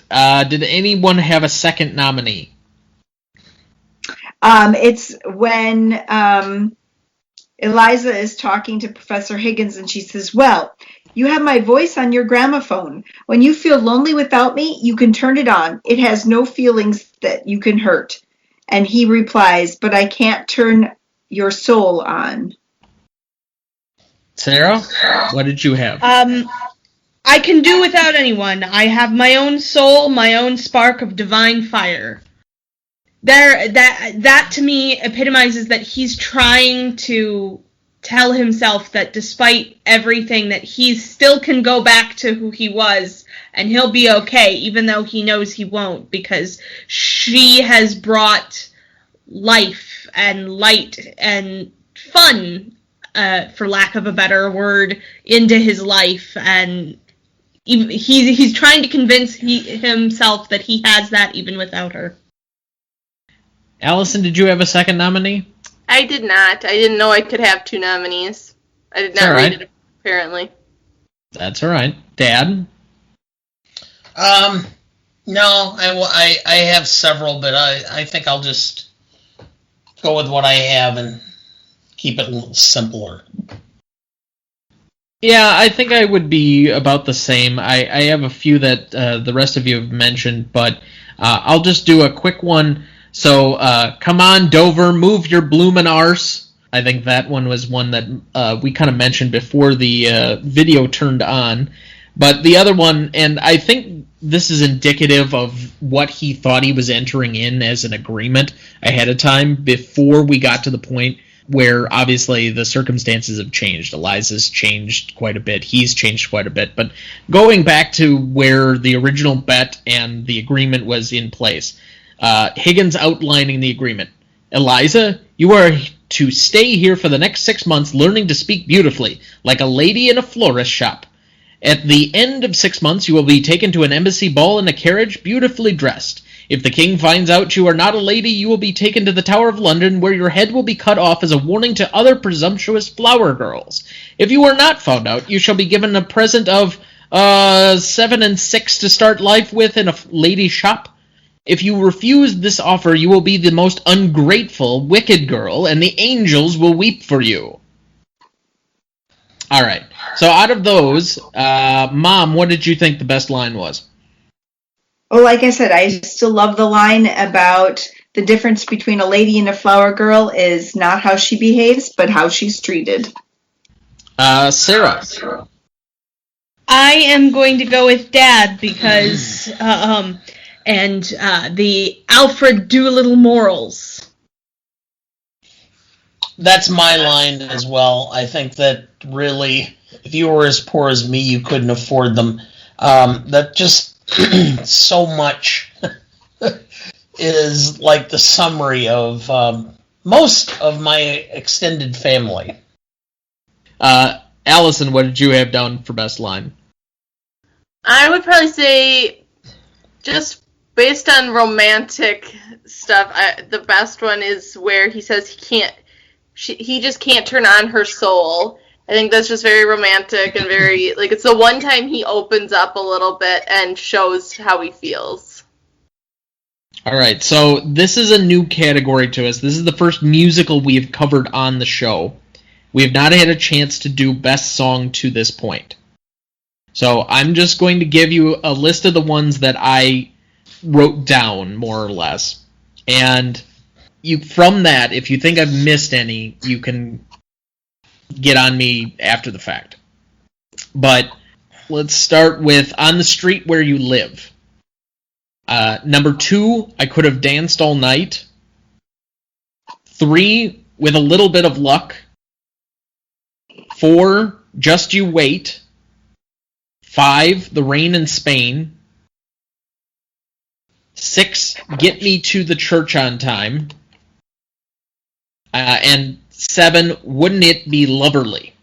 Did anyone have a second nominee? It's when Eliza is talking to Professor Higgins and she says, well, you have my voice on your gramophone. When you feel lonely without me, you can turn it on. It has no feelings that you can hurt. And he replies, but I can't turn your soul on. Sarah, what did you have? I can do without anyone. I have my own soul, my own spark of divine fire. That to me epitomizes that he's trying to tell himself that despite everything that he still can go back to who he was and he'll be okay, even though he knows he won't, because she has brought life and light and fun, for lack of a better word, into his life, and he's trying to convince himself that he has that even without her. Allyson, did you have a second nominee? I did not. I didn't know I could have two nominees. I did not read it, apparently. That's all right. Dad? No, I have several, but I think I'll just go with what I have and keep it a little simpler. Yeah, I think I would be about the same. I have a few that the rest of you have mentioned, but I'll just do a quick one. So, come on, Dover, move your bloomin' arse. I think that one was one that we kind of mentioned before the video turned on. But the other one, and I think this is indicative of what he thought he was entering in as an agreement ahead of time before we got to the point where obviously the circumstances have changed. Eliza's changed quite a bit. He's changed quite a bit. But going back to where the original bet and the agreement was in place, Higgins outlining the agreement. Eliza, you are to stay here for the next 6 months learning to speak beautifully, like a lady in a florist shop. At the end of 6 months, you will be taken to an embassy ball in a carriage, beautifully dressed. If the king finds out you are not a lady, you will be taken to the Tower of London, where your head will be cut off as a warning to other presumptuous flower girls. If you are not found out, you shall be given a present of 7 and 6 to start life with in a lady shop. If you refuse this offer, you will be the most ungrateful, wicked girl, and the angels will weep for you. All right. So out of those, Mom, what did you think the best line was? Well, like I said, I still love the line about the difference between a lady and a flower girl is not how she behaves, but how she's treated. Sarah. I am going to go with Dad because, the Alfred Doolittle morals. That's my line as well. I think that really, if you were as poor as me, you couldn't afford them. That just so much is like the summary of most of my extended family. Allyson, what did you have down for best line? I would probably say, just based on romantic stuff, the best one is where he says he just can't turn on her soul. I think that's just very romantic and very, it's the one time he opens up a little bit and shows how he feels. All right, so this is a new category to us. This is the first musical we have covered on the show. We have not had a chance to do best song to this point. So I'm just going to give you a list of the ones that I wrote down, more or less. And from that, if you think I've missed any, you can get on me after the fact. But let's start with On the Street Where You Live. Number 2, I Could Have Danced All Night. 3, With a Little Bit of Luck. 4, Just You Wait. 5, The Rain in Spain. 6, Get Me to the Church on Time. And 7, Wouldn't It Be Loverly?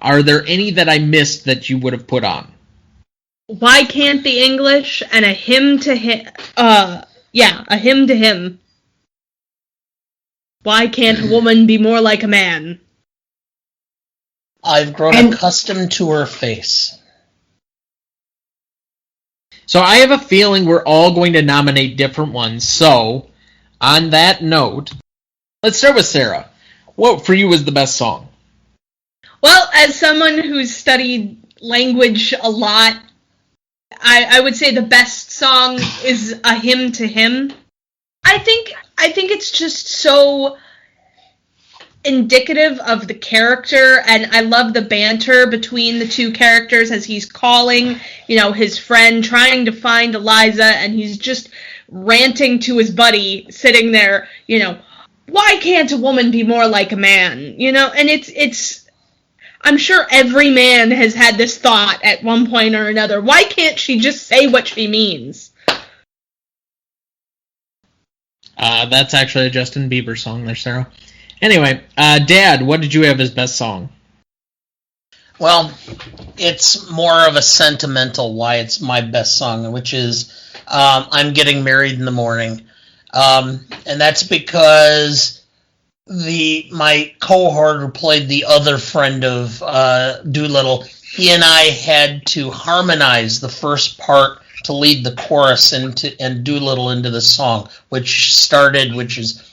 Are there any that I missed that you would have put on? Why Can't the English and A Hymn to Him. A Hymn to Him. Why Can't a Woman Be More Like a Man? I've grown accustomed to her face. So I have a feeling we're all going to nominate different ones. So, on that note, let's start with Sarah. What for you was the best song? Well, as someone who's studied language a lot, I would say the best song is A Hymn to Him. I think it's just so indicative of the character, and I love the banter between the two characters as he's calling, his friend, trying to find Eliza, and he's just ranting to his buddy sitting there, why can't a woman be more like a man? And it's I'm sure every man has had this thought at one point or another. Why can't she just say what she means? That's actually a Justin Bieber song there, Sarah. Anyway, Dad, what did you have as best song? Well, it's more of a sentimental why it's my best song, which is I'm Getting Married in the Morning. And that's because my cohort who played the other friend of Doolittle, he and I had to harmonize the first part to lead the chorus and Doolittle into the song, which is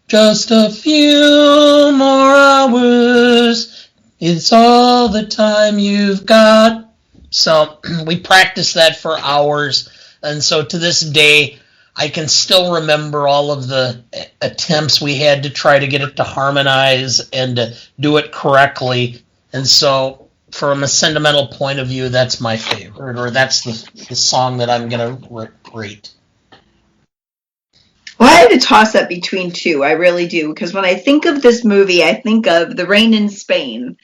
just a few more hours, it's all the time you've got. So we practiced that for hours, and so to this day, I can still remember all of the attempts we had to try to get it to harmonize and to do it correctly. And so from a sentimental point of view, that's my favorite, or that's the song that I'm going to rate. Well, I had to toss up between two. I really do. Because when I think of this movie, I think of The Rain in Spain.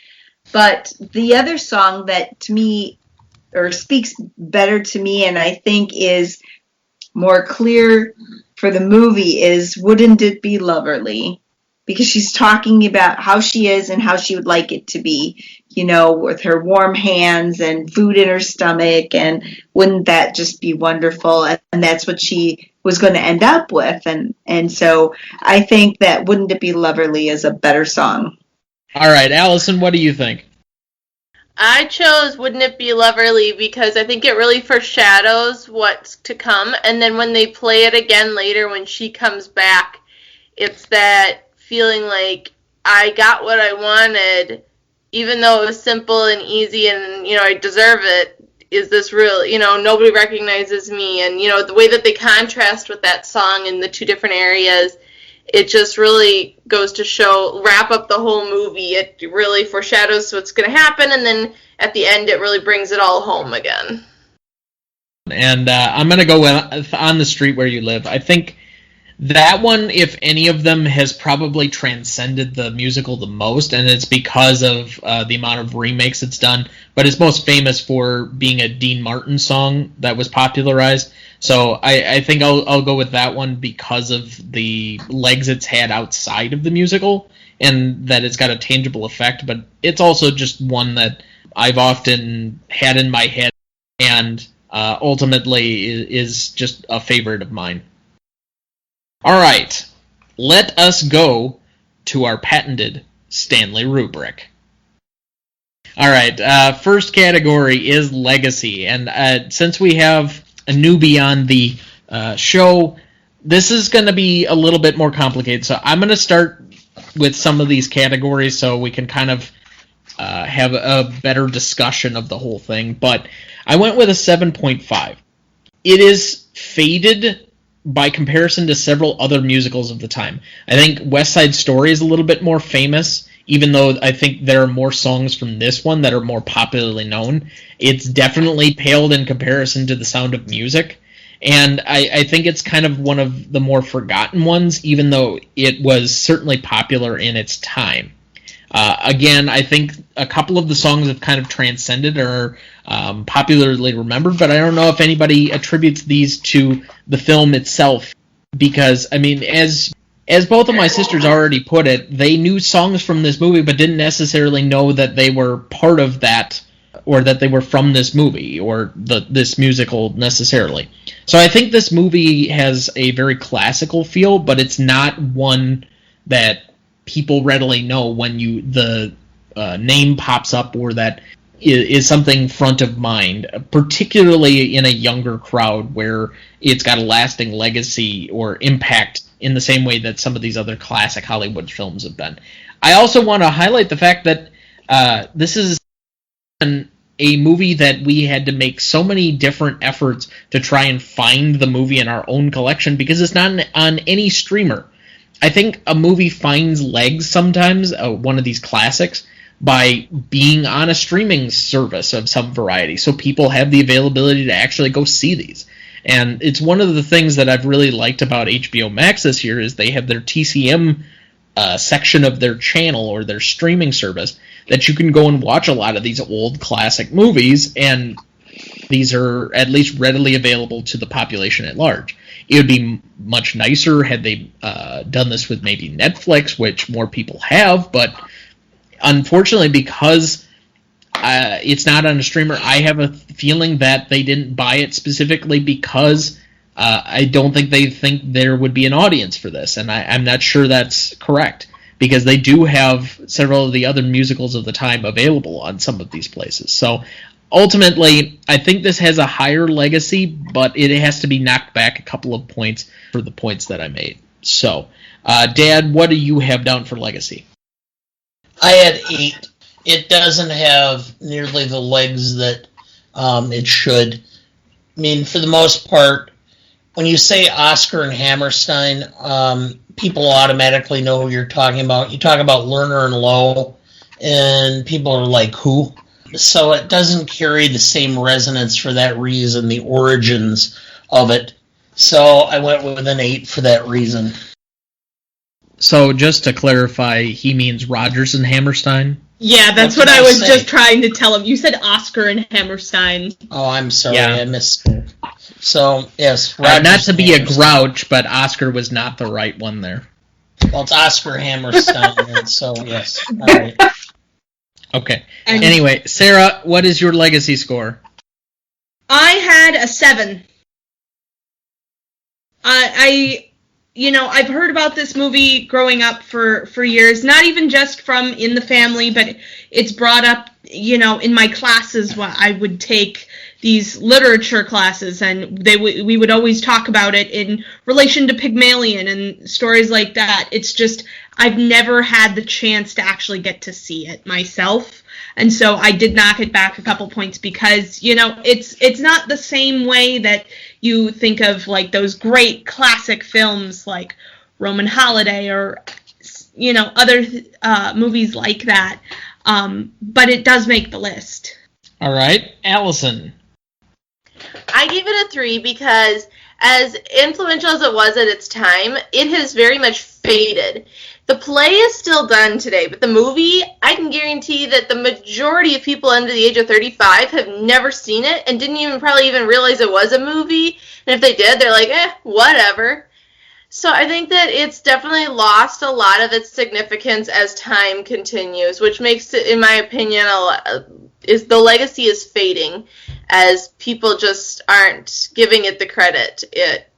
But the other song that to me, or speaks better to me, and I think is more clear for the movie, is Wouldn't It Be Loverly? Because she's talking about how she is and how she would like it to be, with her warm hands and food in her stomach, and wouldn't that just be wonderful? And that's what she was going to end up with. And so I think that Wouldn't It Be Loverly is a better song. All right, Allyson, what do you think? I chose Wouldn't It Be Loverly because I think it really foreshadows what's to come. And then when they play it again later, when she comes back, it's that feeling like I got what I wanted, even though it was simple and easy and, I deserve it. Is this real? Nobody recognizes me. And, the way that they contrast with that song in the two different areas, it just really goes to wrap up the whole movie. It really foreshadows what's going to happen, and then at the end it really brings it all home again. And I'm going to go with On the Street Where You Live. I think that one, if any of them, has probably transcended the musical the most, and it's because of the amount of remakes it's done. But it's most famous for being a Dean Martin song that was popularized. So I think I'll go with that one because of the legs it's had outside of the musical, and that it's got a tangible effect. But it's also just one that I've often had in my head, and ultimately is just a favorite of mine. All right, let us go to our patented Stanley rubric. All right, first category is legacy, and since we have a newbie on the show, this is going to be a little bit more complicated. So I'm going to start with some of these categories so we can kind of have a better discussion of the whole thing. But I went with a 7.5. It is faded, by comparison to several other musicals of the time. I think West Side Story is a little bit more famous, even though I think there are more songs from this one that are more popularly known. It's definitely paled in comparison to The Sound of Music, and I think it's kind of one of the more forgotten ones, even though it was certainly popular in its time. Again, I think a couple of the songs have kind of transcended or popularly remembered, but I don't know if anybody attributes these to the film itself, because, I mean, as both of my sisters already put it, they knew songs from this movie but didn't necessarily know that they were part of that, or that they were from this movie or this musical necessarily. So I think this movie has a very classical feel, but it's not one that people readily know when the name pops up, or that is something front of mind, particularly in a younger crowd where it's got a lasting legacy or impact in the same way that some of these other classic Hollywood films have been. I also want to highlight the fact that this is a movie that we had to make so many different efforts to try and find the movie in our own collection, because it's not on any streamer. I think a movie finds legs sometimes, one of these classics, by being on a streaming service of some variety, so people have the availability to actually go see these. And it's one of the things that I've really liked about HBO Max this year is they have their TCM section of their channel or their streaming service that you can go and watch a lot of these old classic movies, and these are at least readily available to the population at large. It would be much nicer had they done this with maybe Netflix, which more people have, but unfortunately, because it's not on a streamer, I have a feeling that they didn't buy it specifically because I don't think they think there would be an audience for this, and I'm not sure that's correct, because they do have several of the other musicals of the time available on some of these places. So ultimately, I think this has a higher legacy, but it has to be knocked back a couple of points for the points that I made. So, Dad, what do you have down for legacy? I had 8. It doesn't have nearly the legs that it should. I mean, for the most part, when you say Oscar and Hammerstein, people automatically know who you're talking about. You talk about Lerner and Lowe, and people are like, who? So it doesn't carry the same resonance for that reason, the origins of it. So I went with an 8 for that reason. So just to clarify, he means Rodgers and Hammerstein? Yeah, that's what I was just trying to tell him. You said Oscar and Hammerstein. Oh, I'm sorry, yeah. I misspoke. So, yes. Not to be a grouch, but Oscar was not the right one there. Well, it's Oscar Hammerstein, and so, yes. All right. Okay. Anyway, Sarah, what is your legacy score? I had a 7. I've heard about this movie growing up for years, not even just from In the Family, but it's brought up, in my classes when I would take these literature classes, and we would always talk about it in relation to Pygmalion and stories like that. It's just, I've never had the chance to actually get to see it myself. And so I did knock it back a couple points because, it's not the same way that you think of like those great classic films like Roman Holiday or, other movies like that. But it does make the list. All right. Allyson. I gave it a 3 because as influential as it was at its time, it has very much faded. The play is still done today, but the movie, I can guarantee that the majority of people under the age of 35 have never seen it and didn't probably even realize it was a movie. And if they did, they're like, whatever. So I think that it's definitely lost a lot of its significance as time continues, which makes it, in my opinion, the legacy is fading as people just aren't giving it the credit it,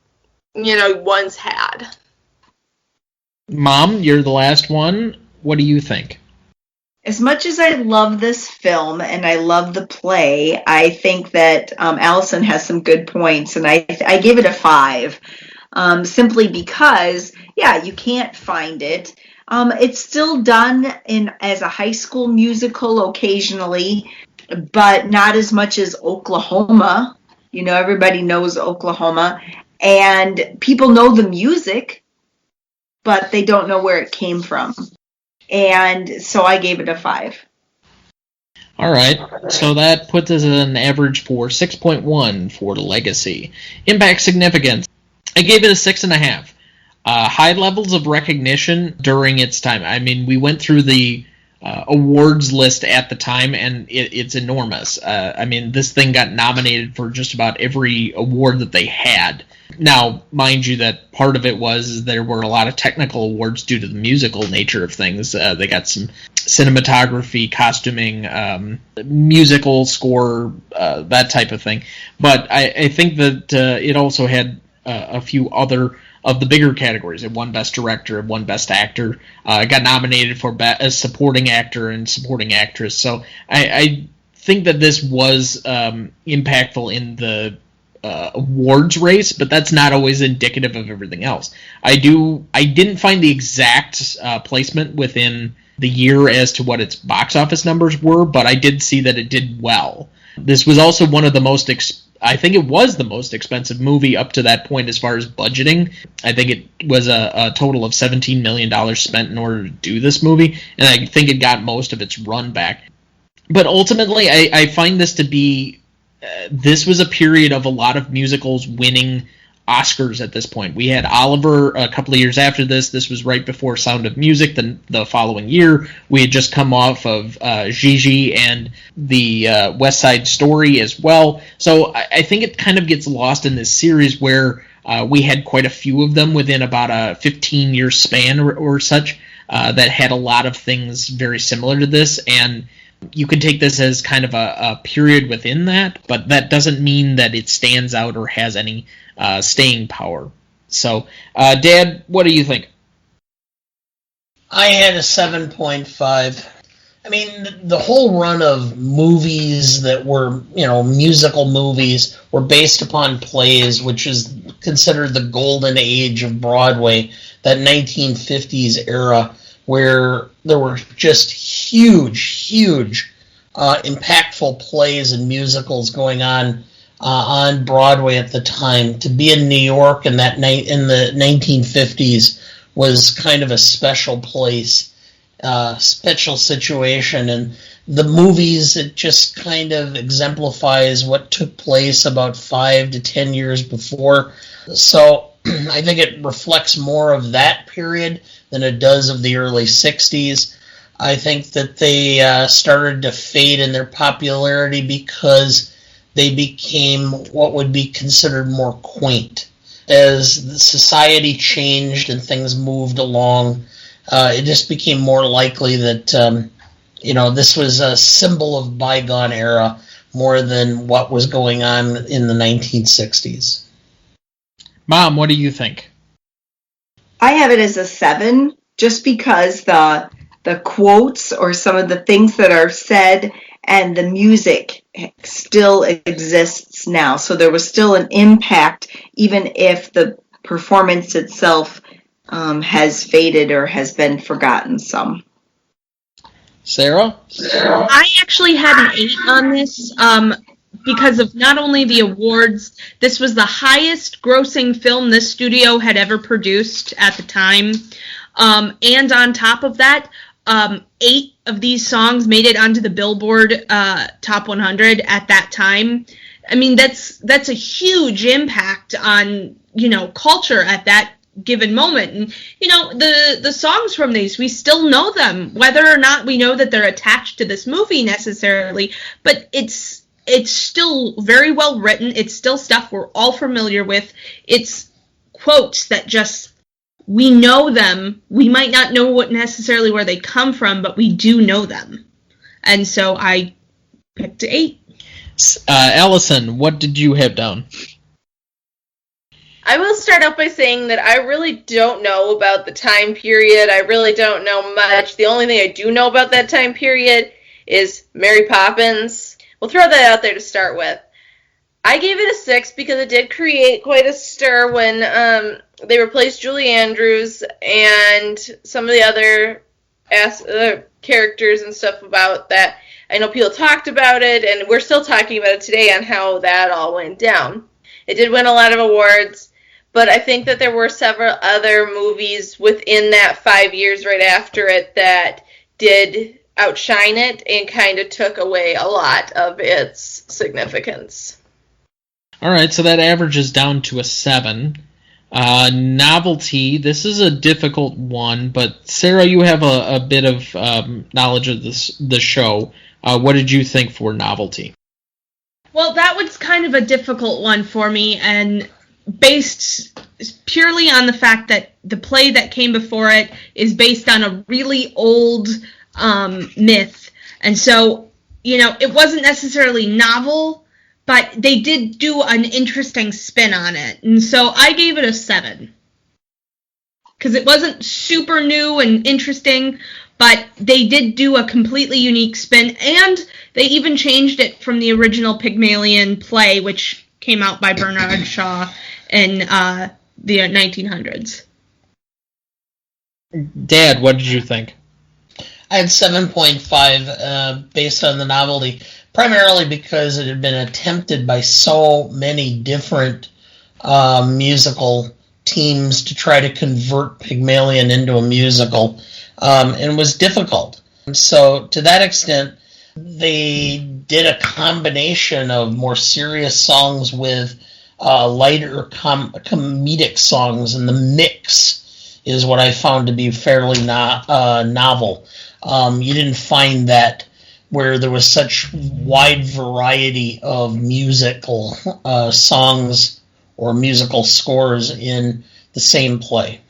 once had. Mom, you're the last one. What do you think? As much as I love this film and I love the play, I think that Allyson has some good points, and I give it a 5, simply because, you can't find it. It's still done as a high school musical occasionally, but not as much as Oklahoma. Everybody knows Oklahoma. And people know the music, but they don't know where it came from. And so I gave it a 5. All right, so that puts us at an average for 6.1 for Legacy. Impact significance. I gave it a 6.5. High levels of recognition during its time. I mean, we went through the awards list at the time, and it's enormous. I mean, this thing got nominated for just about every award that they had. Now, mind you, that part of it was there were a lot of technical awards due to the musical nature of things. They got some cinematography, costuming, musical score, that type of thing. But I think that it also had a few other of the bigger categories. It won Best Director, it won Best Actor. It got nominated for Best Supporting Actor and Supporting Actress. So I think that this was impactful in the awards race, but that's not always indicative of everything else. I didn't find the exact placement within the year as to what its box office numbers were, but I did see that it did well. This was also one of the most I think it was the most expensive movie up to that point as far as budgeting. I think it was a total of $17 million spent in order to do this movie, and I think it got most of its run back. But ultimately, I find this to be this was a period of a lot of musicals winning Oscars at this point. We had Oliver a couple of years after this. This was right before Sound of Music the following year. We had just come off of Gigi and the West Side Story as well. So I think it kind of gets lost in this series where we had quite a few of them within about a 15-year span or such that had a lot of things very similar to this, and you could take this as kind of a period within that, but that doesn't mean that it stands out or has any staying power. So, Dad, what do you think? I had a 7.5. I mean, the whole run of movies that were, musical movies were based upon plays, which is considered the golden age of Broadway, that 1950s era, where there were just huge, impactful plays and musicals going on Broadway at the time. To be in New York in the 1950s was kind of a special place, special situation, and the movies, it just kind of exemplifies what took place about 5 to 10 years before. So I think it reflects more of that period than it does of the early 60s. I think that they started to fade in their popularity because they became what would be considered more quaint. As the society changed and things moved along, it just became more likely that, this was a symbol of bygone era more than what was going on in the 1960s. Mom, what do you think? I have it as a 7, just because the quotes or some of the things that are said and the music still exists now. So there was still an impact, even if the performance itself has faded or has been forgotten some. Sarah? I actually had an 8 on this. Because of not only the awards, this was the highest grossing film this studio had ever produced at the time. And on top of that, 8 of these songs made it onto the Billboard Top 100 at that time. I mean, that's a huge impact on, culture at that given moment. And, the songs from these, we still know them, whether or not we know that they're attached to this movie necessarily, but it's still very well written. It's still stuff we're all familiar with. It's quotes that just, we know them. We might not know what necessarily where they come from, but we do know them. And so I picked 8. Allyson, what did you have down? I will start off by saying that I really don't know about the time period. I really don't know much. The only thing I do know about that time period is Mary Poppins. We'll throw that out there to start with. I gave it a 6 because it did create quite a stir when they replaced Julie Andrews and some of the other characters and stuff about that. I know people talked about it, and we're still talking about it today on how that all went down. It did win a lot of awards, but I think that there were several other movies within that 5 years right after it that did outshine it and kind of took away a lot of its significance. All right, so that averages down to a 7. Novelty, this is a difficult one, but Sarah, you have a bit of knowledge of the show. What did you think for novelty? Well, that was kind of a difficult one for me, and based purely on the fact that the play that came before it is based on a really old myth. And so, it wasn't necessarily novel, but they did do an interesting spin on it. And so I gave it a 7. Because it wasn't super new and interesting, but they did do a completely unique spin, and they even changed it from the original Pygmalion play, which came out by Bernard Shaw in the 1900s. Dad, what did you think? I had 7.5 based on the novelty, primarily because it had been attempted by so many different musical teams to try to convert Pygmalion into a musical, and was difficult. So to that extent, they did a combination of more serious songs with lighter comedic songs, and the mix is what I found to be fairly novel. You didn't find that where there was such wide variety of musical songs or musical scores in the same play.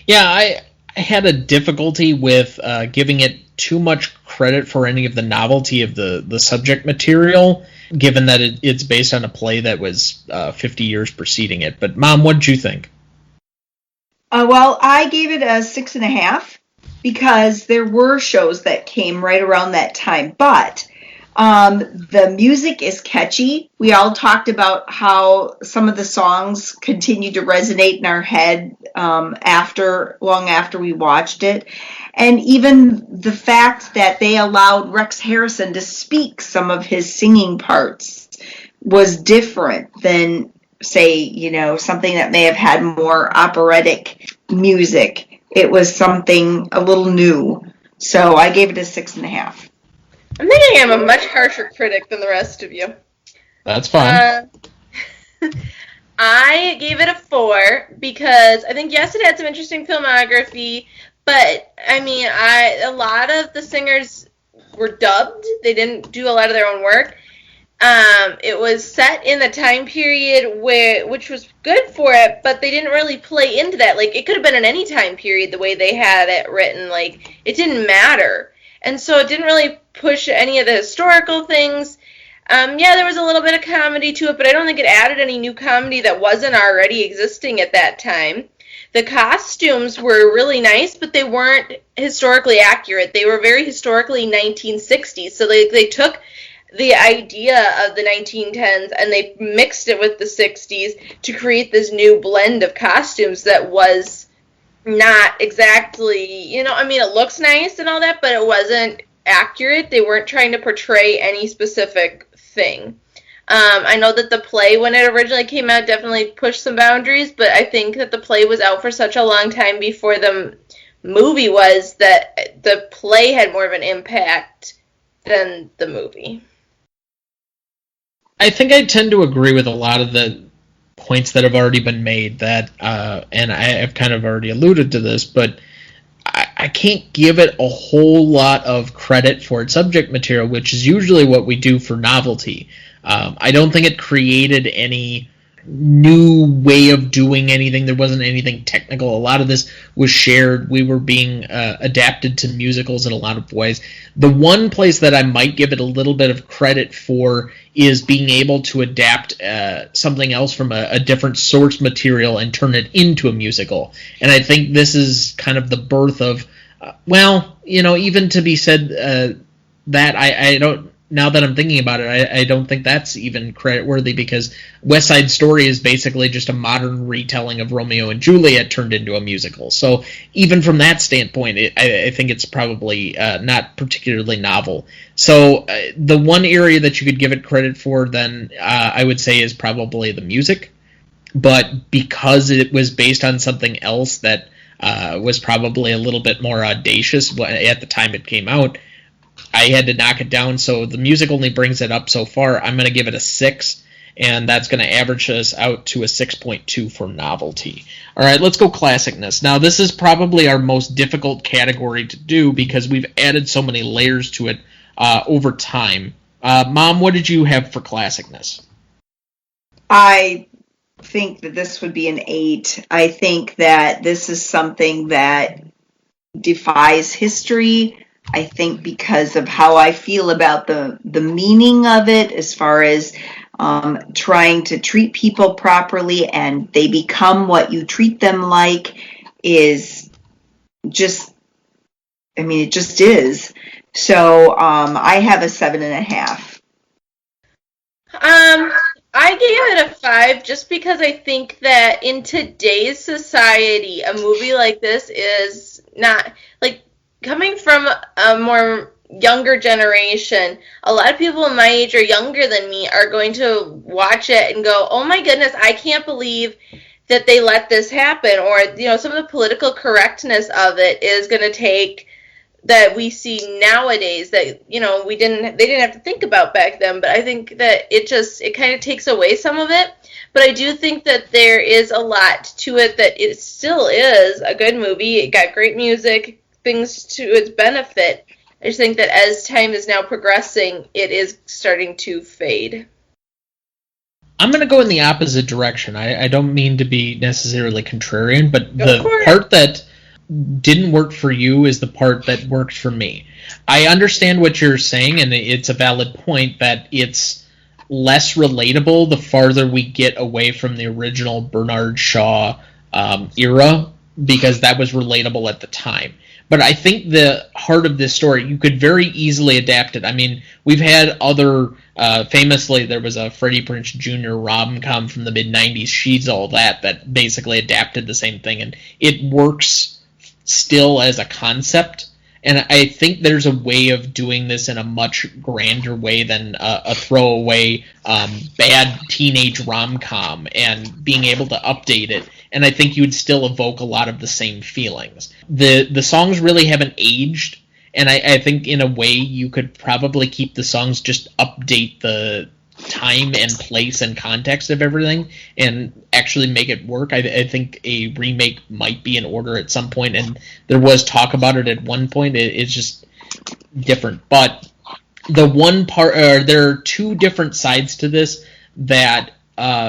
Yeah, I had a difficulty with giving it too much credit for any of the novelty of the subject material, given that it's based on a play that was 50 years preceding it. But, Mom, what did you think? Well, I gave it a 6.5 because there were shows that came right around that time. But the music is catchy. We all talked about how some of the songs continued to resonate in our head long after we watched it. And even the fact that they allowed Rex Harrison to speak some of his singing parts was different than, say, something that may have had more operatic music. It was something a little new. So I gave it a 6.5. I'm thinking I'm a much harsher critic than the rest of you. That's fine. I gave it a 4 because I think, yes, it had some interesting filmography, but, a lot of the singers were dubbed. They didn't do a lot of their own work. It was set in a time period which was good for it, but they didn't really play into that. Like, it could have been in any time period the way they had it written. Like, it didn't matter. And so it didn't really push any of the historical things. There was a little bit of comedy to it, but I don't think it added any new comedy that wasn't already existing at that time. The costumes were really nice, but they weren't historically accurate. They were very historically 1960s. So they took the idea of the 1910s and they mixed it with the 60s to create this new blend of costumes that was not exactly, it looks nice and all that, but it wasn't accurate. They weren't trying to portray any specific thing. I know that the play, when it originally came out, definitely pushed some boundaries, but I think that the play was out for such a long time before the movie was that the play had more of an impact than the movie. I think I tend to agree with a lot of the points that have already been made, that, and I have kind of already alluded to this, but I can't give it a whole lot of credit for its subject material, which is usually what we do for novelty. I don't think it created any new way of doing anything. There wasn't anything technical. A lot of this was shared. We were being adapted to musicals in a lot of ways. The one place that I might give it a little bit of credit for is being able to adapt something else from a different source material and turn it into a musical. And I think this is kind of the birth of, even to be said that I don't, now that I'm thinking about it, I don't think that's even credit-worthy, because West Side Story is basically just a modern retelling of Romeo and Juliet turned into a musical. So even from that standpoint, I think it's probably not particularly novel. So the one area that you could give it credit for, then, I would say, is probably the music. but because it was based on something else that was probably a little bit more audacious at the time it came out, I had to knock it down. So the music only brings it up so far. I'm going to give it a 6, and that's going to average us out to a 6.2 for novelty. All right, let's go classicness. Now, this is probably our most difficult category to do because we've added so many layers to it over time. Mom, what did you have for classicness? I think that this would be an 8. I think that this is something that defies history. I think because of how I feel about the meaning of it, as far as trying to treat people properly and they become what you treat them like, is just, I mean, it just is. So I have a 7.5. I gave it a 5 just because I think that in today's society, a movie like this is not, like, coming from a more younger generation, a lot of people my age or younger than me are going to watch it and go, oh my goodness, I can't believe that they let this happen. Or, some of the political correctness of it is going to take that we see nowadays that, they didn't have to think about back then. But I think that it kind of takes away some of it. But I do think that there is a lot to it, that it still is a good movie. It got great music, things to its benefit. I just think that as time is now progressing, it is starting to fade. I'm going to go in the opposite direction. I don't mean to be necessarily contrarian, but the part that didn't work for you is the part that worked for me. I understand what you're saying, and it's a valid point that it's less relatable the farther we get away from the original Bernard Shaw era, because that was relatable at the time. But I think the heart of this story, you could very easily adapt it. I mean, we've had other, famously, there was a Freddie Prinze Jr. rom-com from the mid-90s, She's All that basically adapted the same thing, and it works still as a concept. And I think there's a way of doing this in a much grander way than a throwaway bad teenage rom-com and being able to update it. And I think you would still evoke a lot of the same feelings. The songs really haven't aged, and I think in a way you could probably keep the songs, just update the time and place and context of everything and actually make it work. I think a remake might be in order at some point, and there was talk about it at one point. It's just different. But the one part, there are two different sides to this that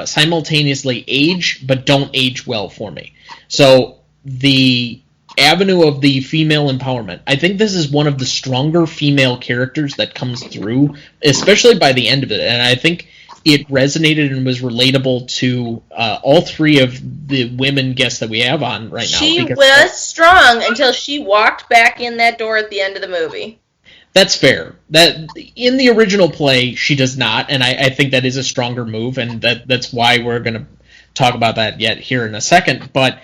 simultaneously age but don't age well for me. So the avenue of the female empowerment, I think this is one of the stronger female characters that comes through, especially by the end of it, and I think it resonated and was relatable to all three of the women guests that we have on right now. She was strong until she walked back in that door at the end of the movie. That's fair. That in the original play, she does not, and I think that is a stronger move, and that's why we're going to talk about that yet here in a second. But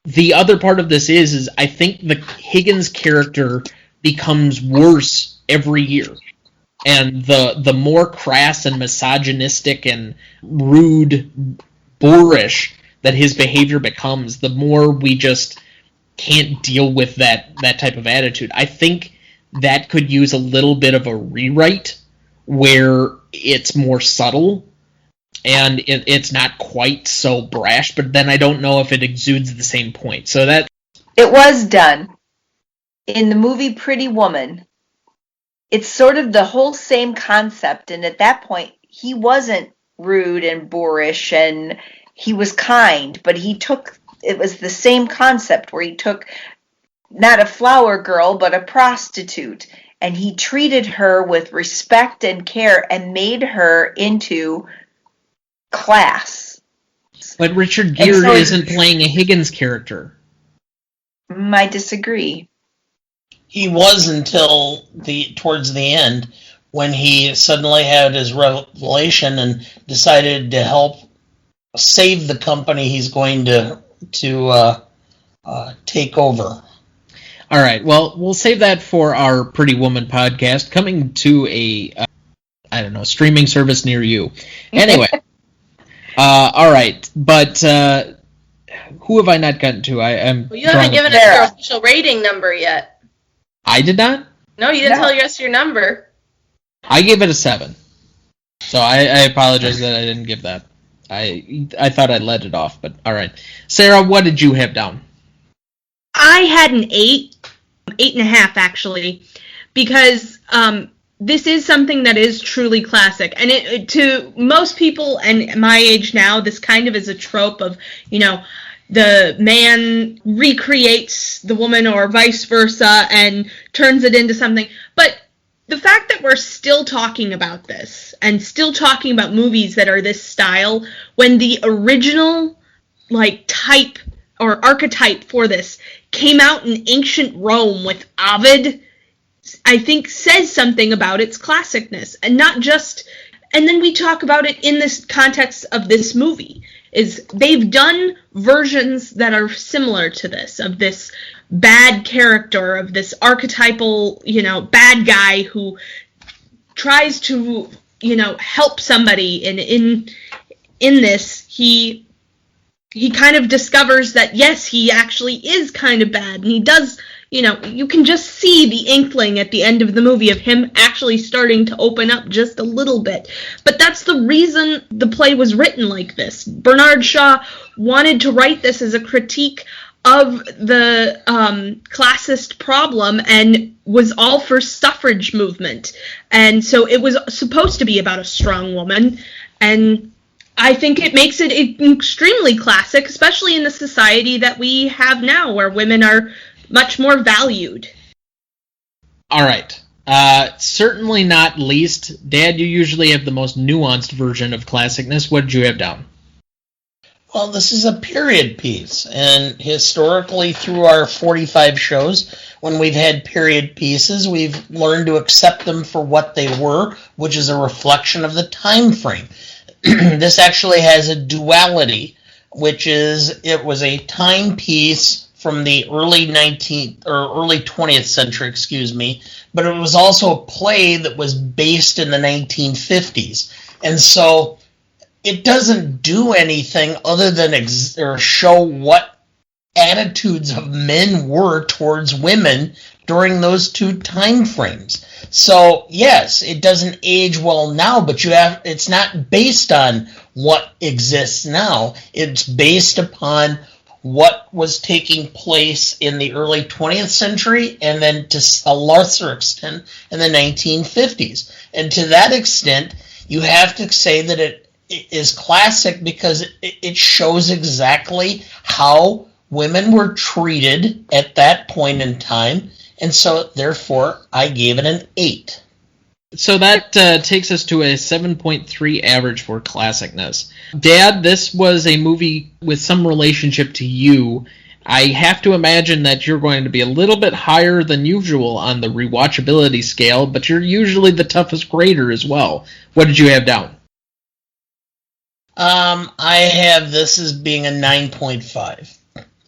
the other part of this is I think the Higgins character becomes worse every year. And the more crass and misogynistic and rude, boorish that his behavior becomes, the more we just can't deal with that type of attitude. I think that could use a little bit of a rewrite where it's more subtle and it's not quite so brash, but then I don't know if it exudes the same point. So that it was done in the movie Pretty Woman. It's sort of the whole same concept, and at that point he wasn't rude and boorish and he was kind, but it was the same concept where he took not a flower girl but a prostitute, and he treated her with respect and care and made her into class. But Richard Gere isn't playing a Higgins character. I disagree. He was until towards the end, when he suddenly had his revelation and decided to help save the company he's going to take over. All right, well, we'll save that for our Pretty Woman podcast, coming to a, streaming service near you. Anyway, All right, but who have I not gotten to? Well, you haven't given us your official rating number yet. I did not? No, you didn't tell us your number. I gave it a 7. So I apologize that I didn't give that. I thought I let it off, but all right. Sarah, what did you have down? I had an 8.5 actually, because this is something that is truly classic. And to most people and my age now, this kind of is a trope of, the man recreates the woman or vice versa and turns it into something. But the fact that we're still talking about this and still talking about movies that are this style when the original type or archetype for this came out in ancient Rome with Ovid, I think says something about its classicness. And not just, and then we talk about it in this context of this movie, is they've done versions that are similar to this, of this bad character, of this archetypal, bad guy who tries to, help somebody. And in this, he kind of discovers that, yes, he actually is kind of bad. And he does, you can just see the inkling at the end of the movie of him actually starting to open up just a little bit. But that's the reason the play was written like this. Bernard Shaw wanted to write this as a critique of the classist problem and was all for suffrage movement. And so it was supposed to be about a strong woman, and I think it makes it extremely classic, especially in the society that we have now, where women are much more valued. All right. Certainly not least, Dad, you usually have the most nuanced version of classicness. What did you have down? Well, this is a period piece, and historically through our 45 shows, when we've had period pieces, we've learned to accept them for what they were, which is a reflection of the time frame. This actually has a duality, which is it was a timepiece from the early 20th century, but it was also a play that was based in the 1950s. And so it doesn't do anything other than show what attitudes of men were towards women during those two time frames. So yes, it doesn't age well now, but it's not based on what exists now. It's based upon what was taking place in the early 20th century and then to a lesser extent in the 1950s. And to that extent, you have to say that it is classic because it shows exactly how women were treated at that point in time. And so, therefore, I gave it an 8. So that takes us to a 7.3 average for classicness. Dad, this was a movie with some relationship to you. I have to imagine that you're going to be a little bit higher than usual on the rewatchability scale, but you're usually the toughest grader as well. What did you have down? I have this as being a 9.5.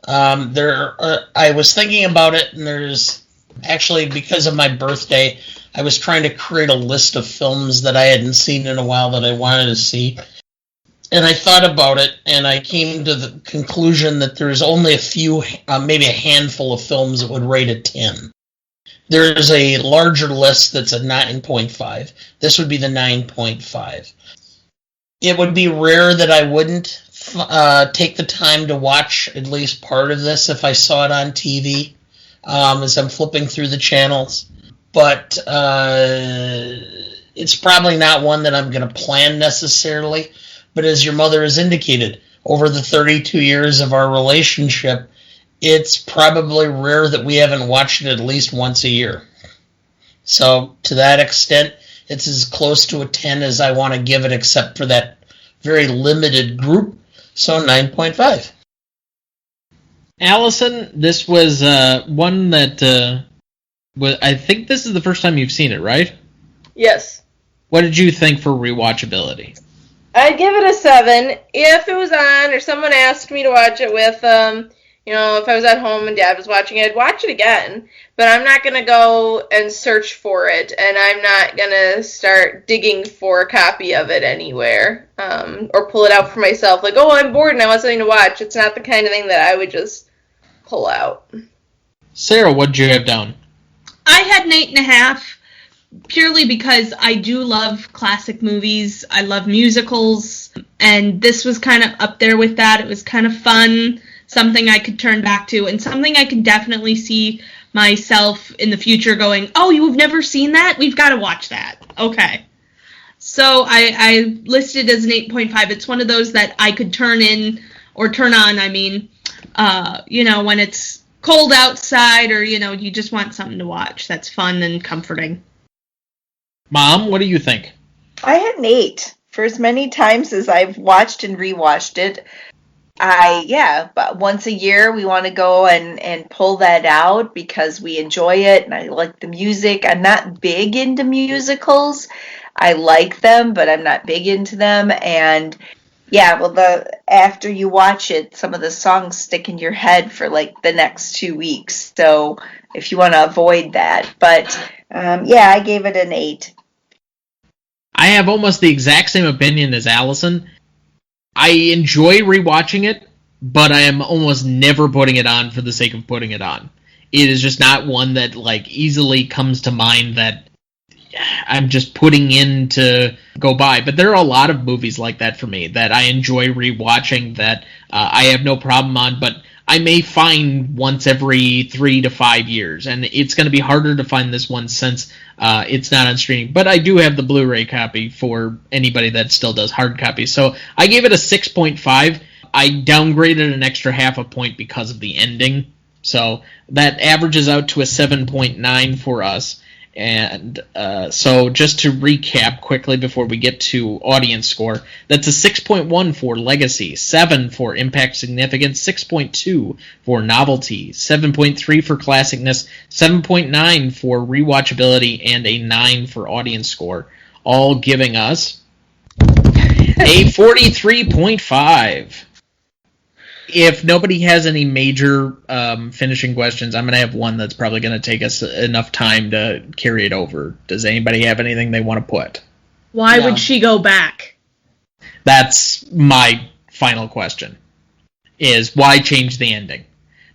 I was thinking about it, and there's actually, because of my birthday, I was trying to create a list of films that I hadn't seen in a while that I wanted to see. And I thought about it, and I came to the conclusion that there's only a few, maybe a handful of films that would rate a 10. There's a larger list that's a 9.5. This would be the 9.5. It would be rare that I wouldn't take the time to watch at least part of this if I saw it on TV as I'm flipping through the channels. But it's probably not one that I'm going to plan necessarily. But as your mother has indicated, over the 32 years of our relationship, it's probably rare that we haven't watched it at least once a year. So to that extent, it's as close to a 10 as I want to give it, except for that very limited group. So 9.5. Allyson, this was one that I think this is the first time you've seen it, right? Yes. What did you think for rewatchability? I'd give it a 7. If it was on or someone asked me to watch it with, You know, if I was at home and Dad was watching it, I'd watch it again. But I'm not going to go and search for it, and I'm not going to start digging for a copy of it anywhere, or pull it out for myself. Like, oh, I'm bored and I want something to watch. It's not the kind of thing that I would just pull out. Sarah, what'd you have down? I had an 8.5, purely because I do love classic movies. I love musicals, and this was kind of up there with that. It was kind of fun, something I could turn back to, and something I could definitely see myself in the future going, oh, you've never seen that? We've got to watch that. Okay. So I listed it as an 8.5. It's one of those that I could turn on, when it's cold outside, or, you just want something to watch that's fun and comforting. Mom, what do you think? I had an 8. For as many times as I've watched and rewatched it, but once a year we want to go and pull that out because we enjoy it and I like the music. I'm not big into musicals. I like them, but I'm not big into them. And after you watch it, some of the songs stick in your head for like the next 2 weeks. So if you want to avoid that, but I gave it an 8. I have almost the exact same opinion as Allyson. I enjoy rewatching it, but I am almost never putting it on for the sake of putting it on. It is just not one that easily comes to mind that I'm just putting in to go by. But there are a lot of movies like that for me that I enjoy rewatching that I have no problem on, but I may find once every 3 to 5 years, and it's going to be harder to find this one since it's not on streaming. But I do have the Blu-ray copy for anybody that still does hard copies. So I gave it a 6.5. I downgraded an extra half a point because of the ending. So that averages out to a 7.9 for us. And so just to recap quickly before we get to audience score, that's a 6.1 for legacy, 7 for impact significance, 6.2 for novelty, 7.3 for classicness, 7.9 for rewatchability, and a 9 for audience score, all giving us a 43.5. If nobody has any major finishing questions, I'm going to have one that's probably going to take us enough time to carry it over. Does anybody have anything they want to put? Why would she go back? That's my final question, is why change the ending?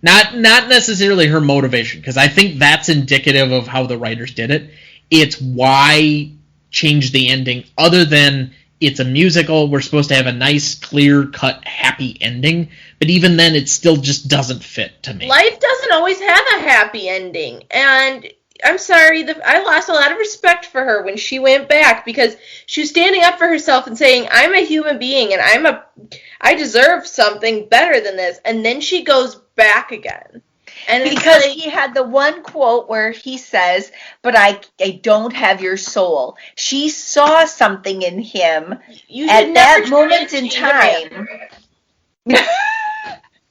Not necessarily her motivation, because I think that's indicative of how the writers did it. It's why change the ending, other than it's a musical, we're supposed to have a nice, clear-cut, happy ending, but even then it still just doesn't fit to me. Life doesn't always have a happy ending, and I'm sorry, I lost a lot of respect for her when she went back, because she was standing up for herself and saying, I'm a human being, and I deserve something better than this, and then she goes back again. And because he had the one quote where he says, but I don't have your soul. She saw something in him at that moment in time.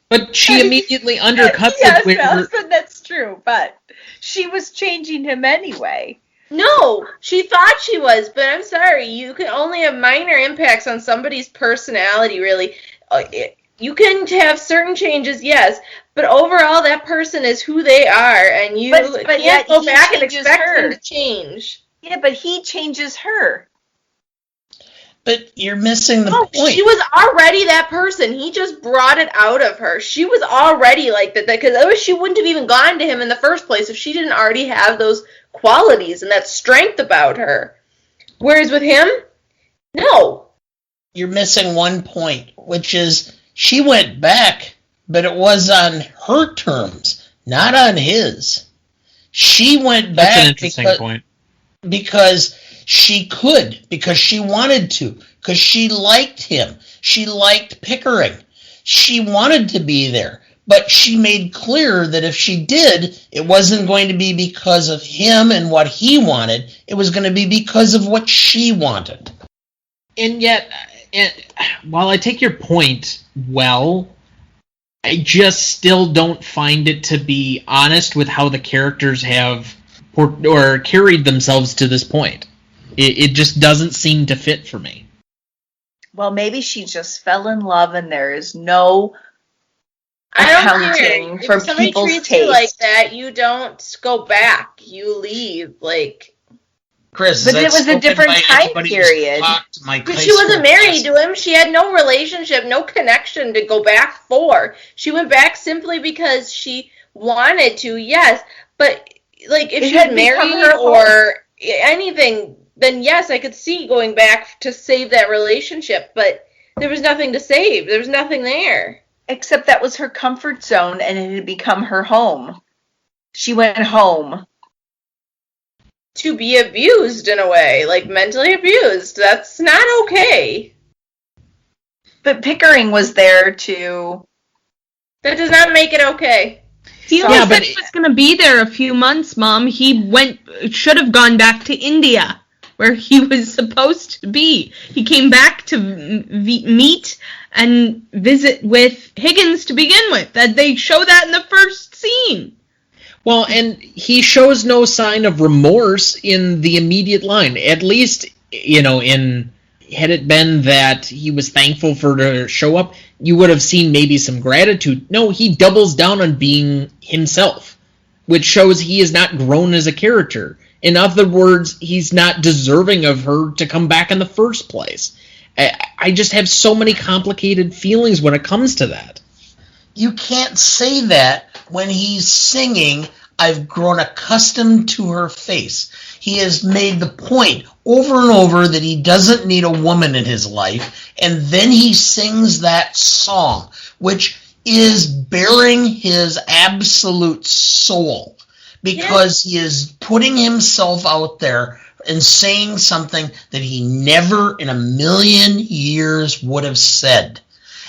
But she immediately undercuts it. Yes, Allyson, that's true, but she was changing him anyway. No, she thought she was, but I'm sorry, you can only have minor impacts on somebody's personality, really. You can have certain changes, yes, but overall that person is who they are, and you can't go back and expect them to change. Yeah, but he changes her. But you're missing the point. She was already that person. He just brought it out of her. She was already like that, because otherwise she wouldn't have even gone to him in the first place if she didn't already have those qualities and that strength about her. Whereas with him, no. You're missing one point, which is she went back, but it was on her terms, not on his. She went back. That's an interesting point. Because she could, because she wanted to, because she liked him. She liked Pickering. She wanted to be there. But she made clear that if she did, it wasn't going to be because of him and what he wanted. It was going to be because of what she wanted. And yet, while I take your point well, I just still don't find it to be honest with how the characters have or carried themselves to this point. It just doesn't seem to fit for me. Well, maybe she just fell in love and there is no I don't care. accounting for If somebody people's treats you like taste. that, you don't go back. You leave. Like, Chris, But it was a different time period. but she wasn't married to him. She had no relationship, no connection to go back for. She went back simply because she wanted to, yes. But, like, if It she had was become married her or anything, then yes, I could see going back to save that relationship. But there was nothing to save. There was nothing there. Except that was her comfort zone, and it had become her home. She went home. To be abused in a way, like mentally abused. That's not okay. But Pickering was there to... That does not make it okay. He only said he was going to be there a few months, Mom. He should have gone back to India, where he was supposed to be. He came back to meet and visit with Higgins to begin with. That they show that in the first scene. Well, and he shows no sign of remorse in the immediate line. At least, had it been that he was thankful for her to show up, you would have seen maybe some gratitude. No, he doubles down on being himself, which shows he is not grown as a character. In other words, he's not deserving of her to come back in the first place. I just have so many complicated feelings when it comes to that. You can't say that when he's singing, I've grown accustomed to her face. He has made the point over and over that he doesn't need a woman in his life, and then he sings that song, which is bearing his absolute soul, because he is putting himself out there and saying something that he never in a million years would have said.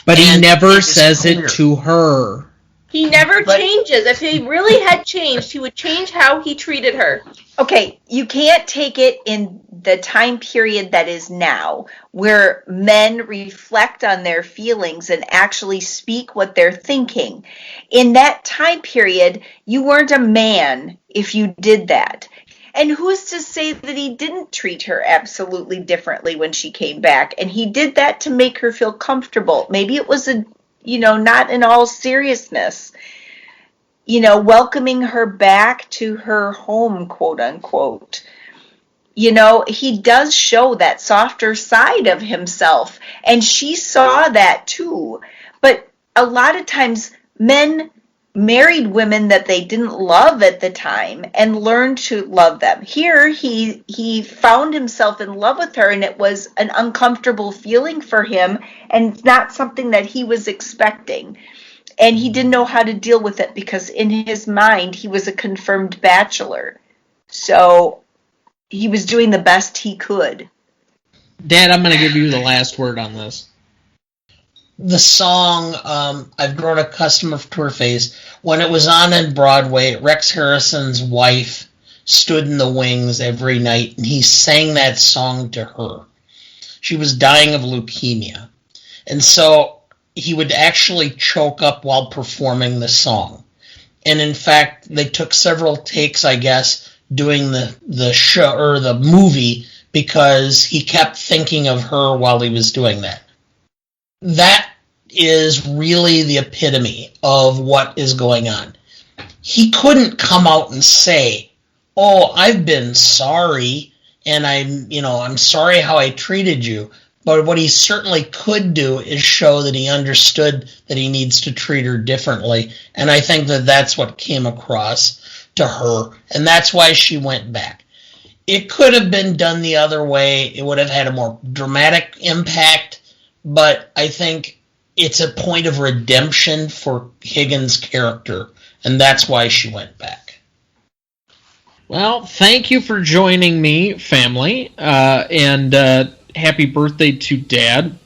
But he never says it to her. He never changes. If he really had changed, he would change how he treated her. Okay, you can't take it in the time period that is now, where men reflect on their feelings and actually speak what they're thinking. In that time period, you weren't a man if you did that. And who's to say that he didn't treat her absolutely differently when she came back? And he did that to make her feel comfortable. Maybe it was not in all seriousness, welcoming her back to her home, quote unquote. He does show that softer side of himself, and she saw that too. But a lot of times men married women that they didn't love at the time and learned to love them. Here, he found himself in love with her, and it was an uncomfortable feeling for him, and it's not something that he was expecting. And he didn't know how to deal with it because in his mind, he was a confirmed bachelor. So he was doing the best he could. Dad, I'm going to give you the last word on this. The song, I've grown accustomed to her face, when it was on in Broadway, Rex Harrison's wife stood in the wings every night, and he sang that song to her. She was dying of leukemia. And so he would actually choke up while performing the song. And in fact, they took several takes, I guess, doing the show or the movie because he kept thinking of her while he was doing that. That is really the epitome of what is going on. He couldn't come out and say, "Oh, I've been sorry, and I'm sorry how I treated you." But what he certainly could do is show that he understood that he needs to treat her differently, and I think that that's what came across to her, and that's why she went back. It could have been done the other way. It would have had a more dramatic impact, but I think it's a point of redemption for Higgins' character, and that's why she went back. Well, thank you for joining me, family, and happy birthday to Dad.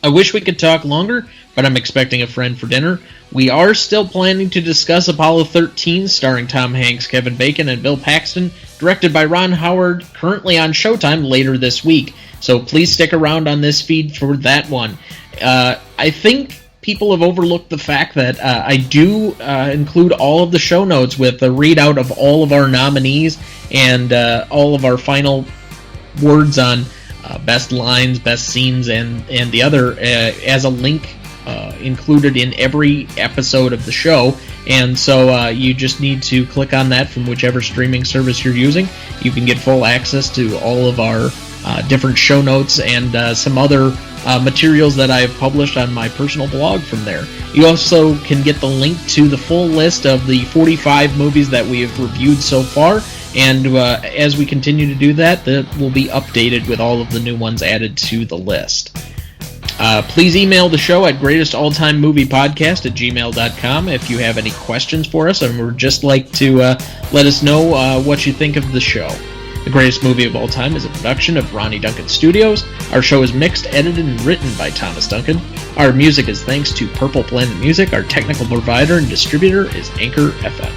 I wish we could talk longer, but I'm expecting a friend for dinner. We are still planning to discuss Apollo 13, starring Tom Hanks, Kevin Bacon, and Bill Paxton, directed by Ron Howard, currently on Showtime later this week. So please stick around on this feed for that one. I think people have overlooked the fact that I do include all of the show notes with a readout of all of our nominees and all of our final words on best lines, best scenes, and the other as a link included in every episode of the show, and so you just need to click on that from whichever streaming service you're using. You can get full access to all of our different show notes and some other materials that I've published on my personal blog from there. You also can get the link to the full list of the 45 movies that we have reviewed so far, and as we continue to do that, that will be updated with all of the new ones added to the list. Please email the show at greatestaltimemoviepodcast@gmail.com if you have any questions for us, and we'd just like to let us know what you think of the show. The Greatest Movie of All Time is a production of Ronnie Duncan Studios. Our show is mixed, edited, and written by Thomas Duncan. Our music is thanks to Purple Planet Music. Our technical provider and distributor is Anchor FM.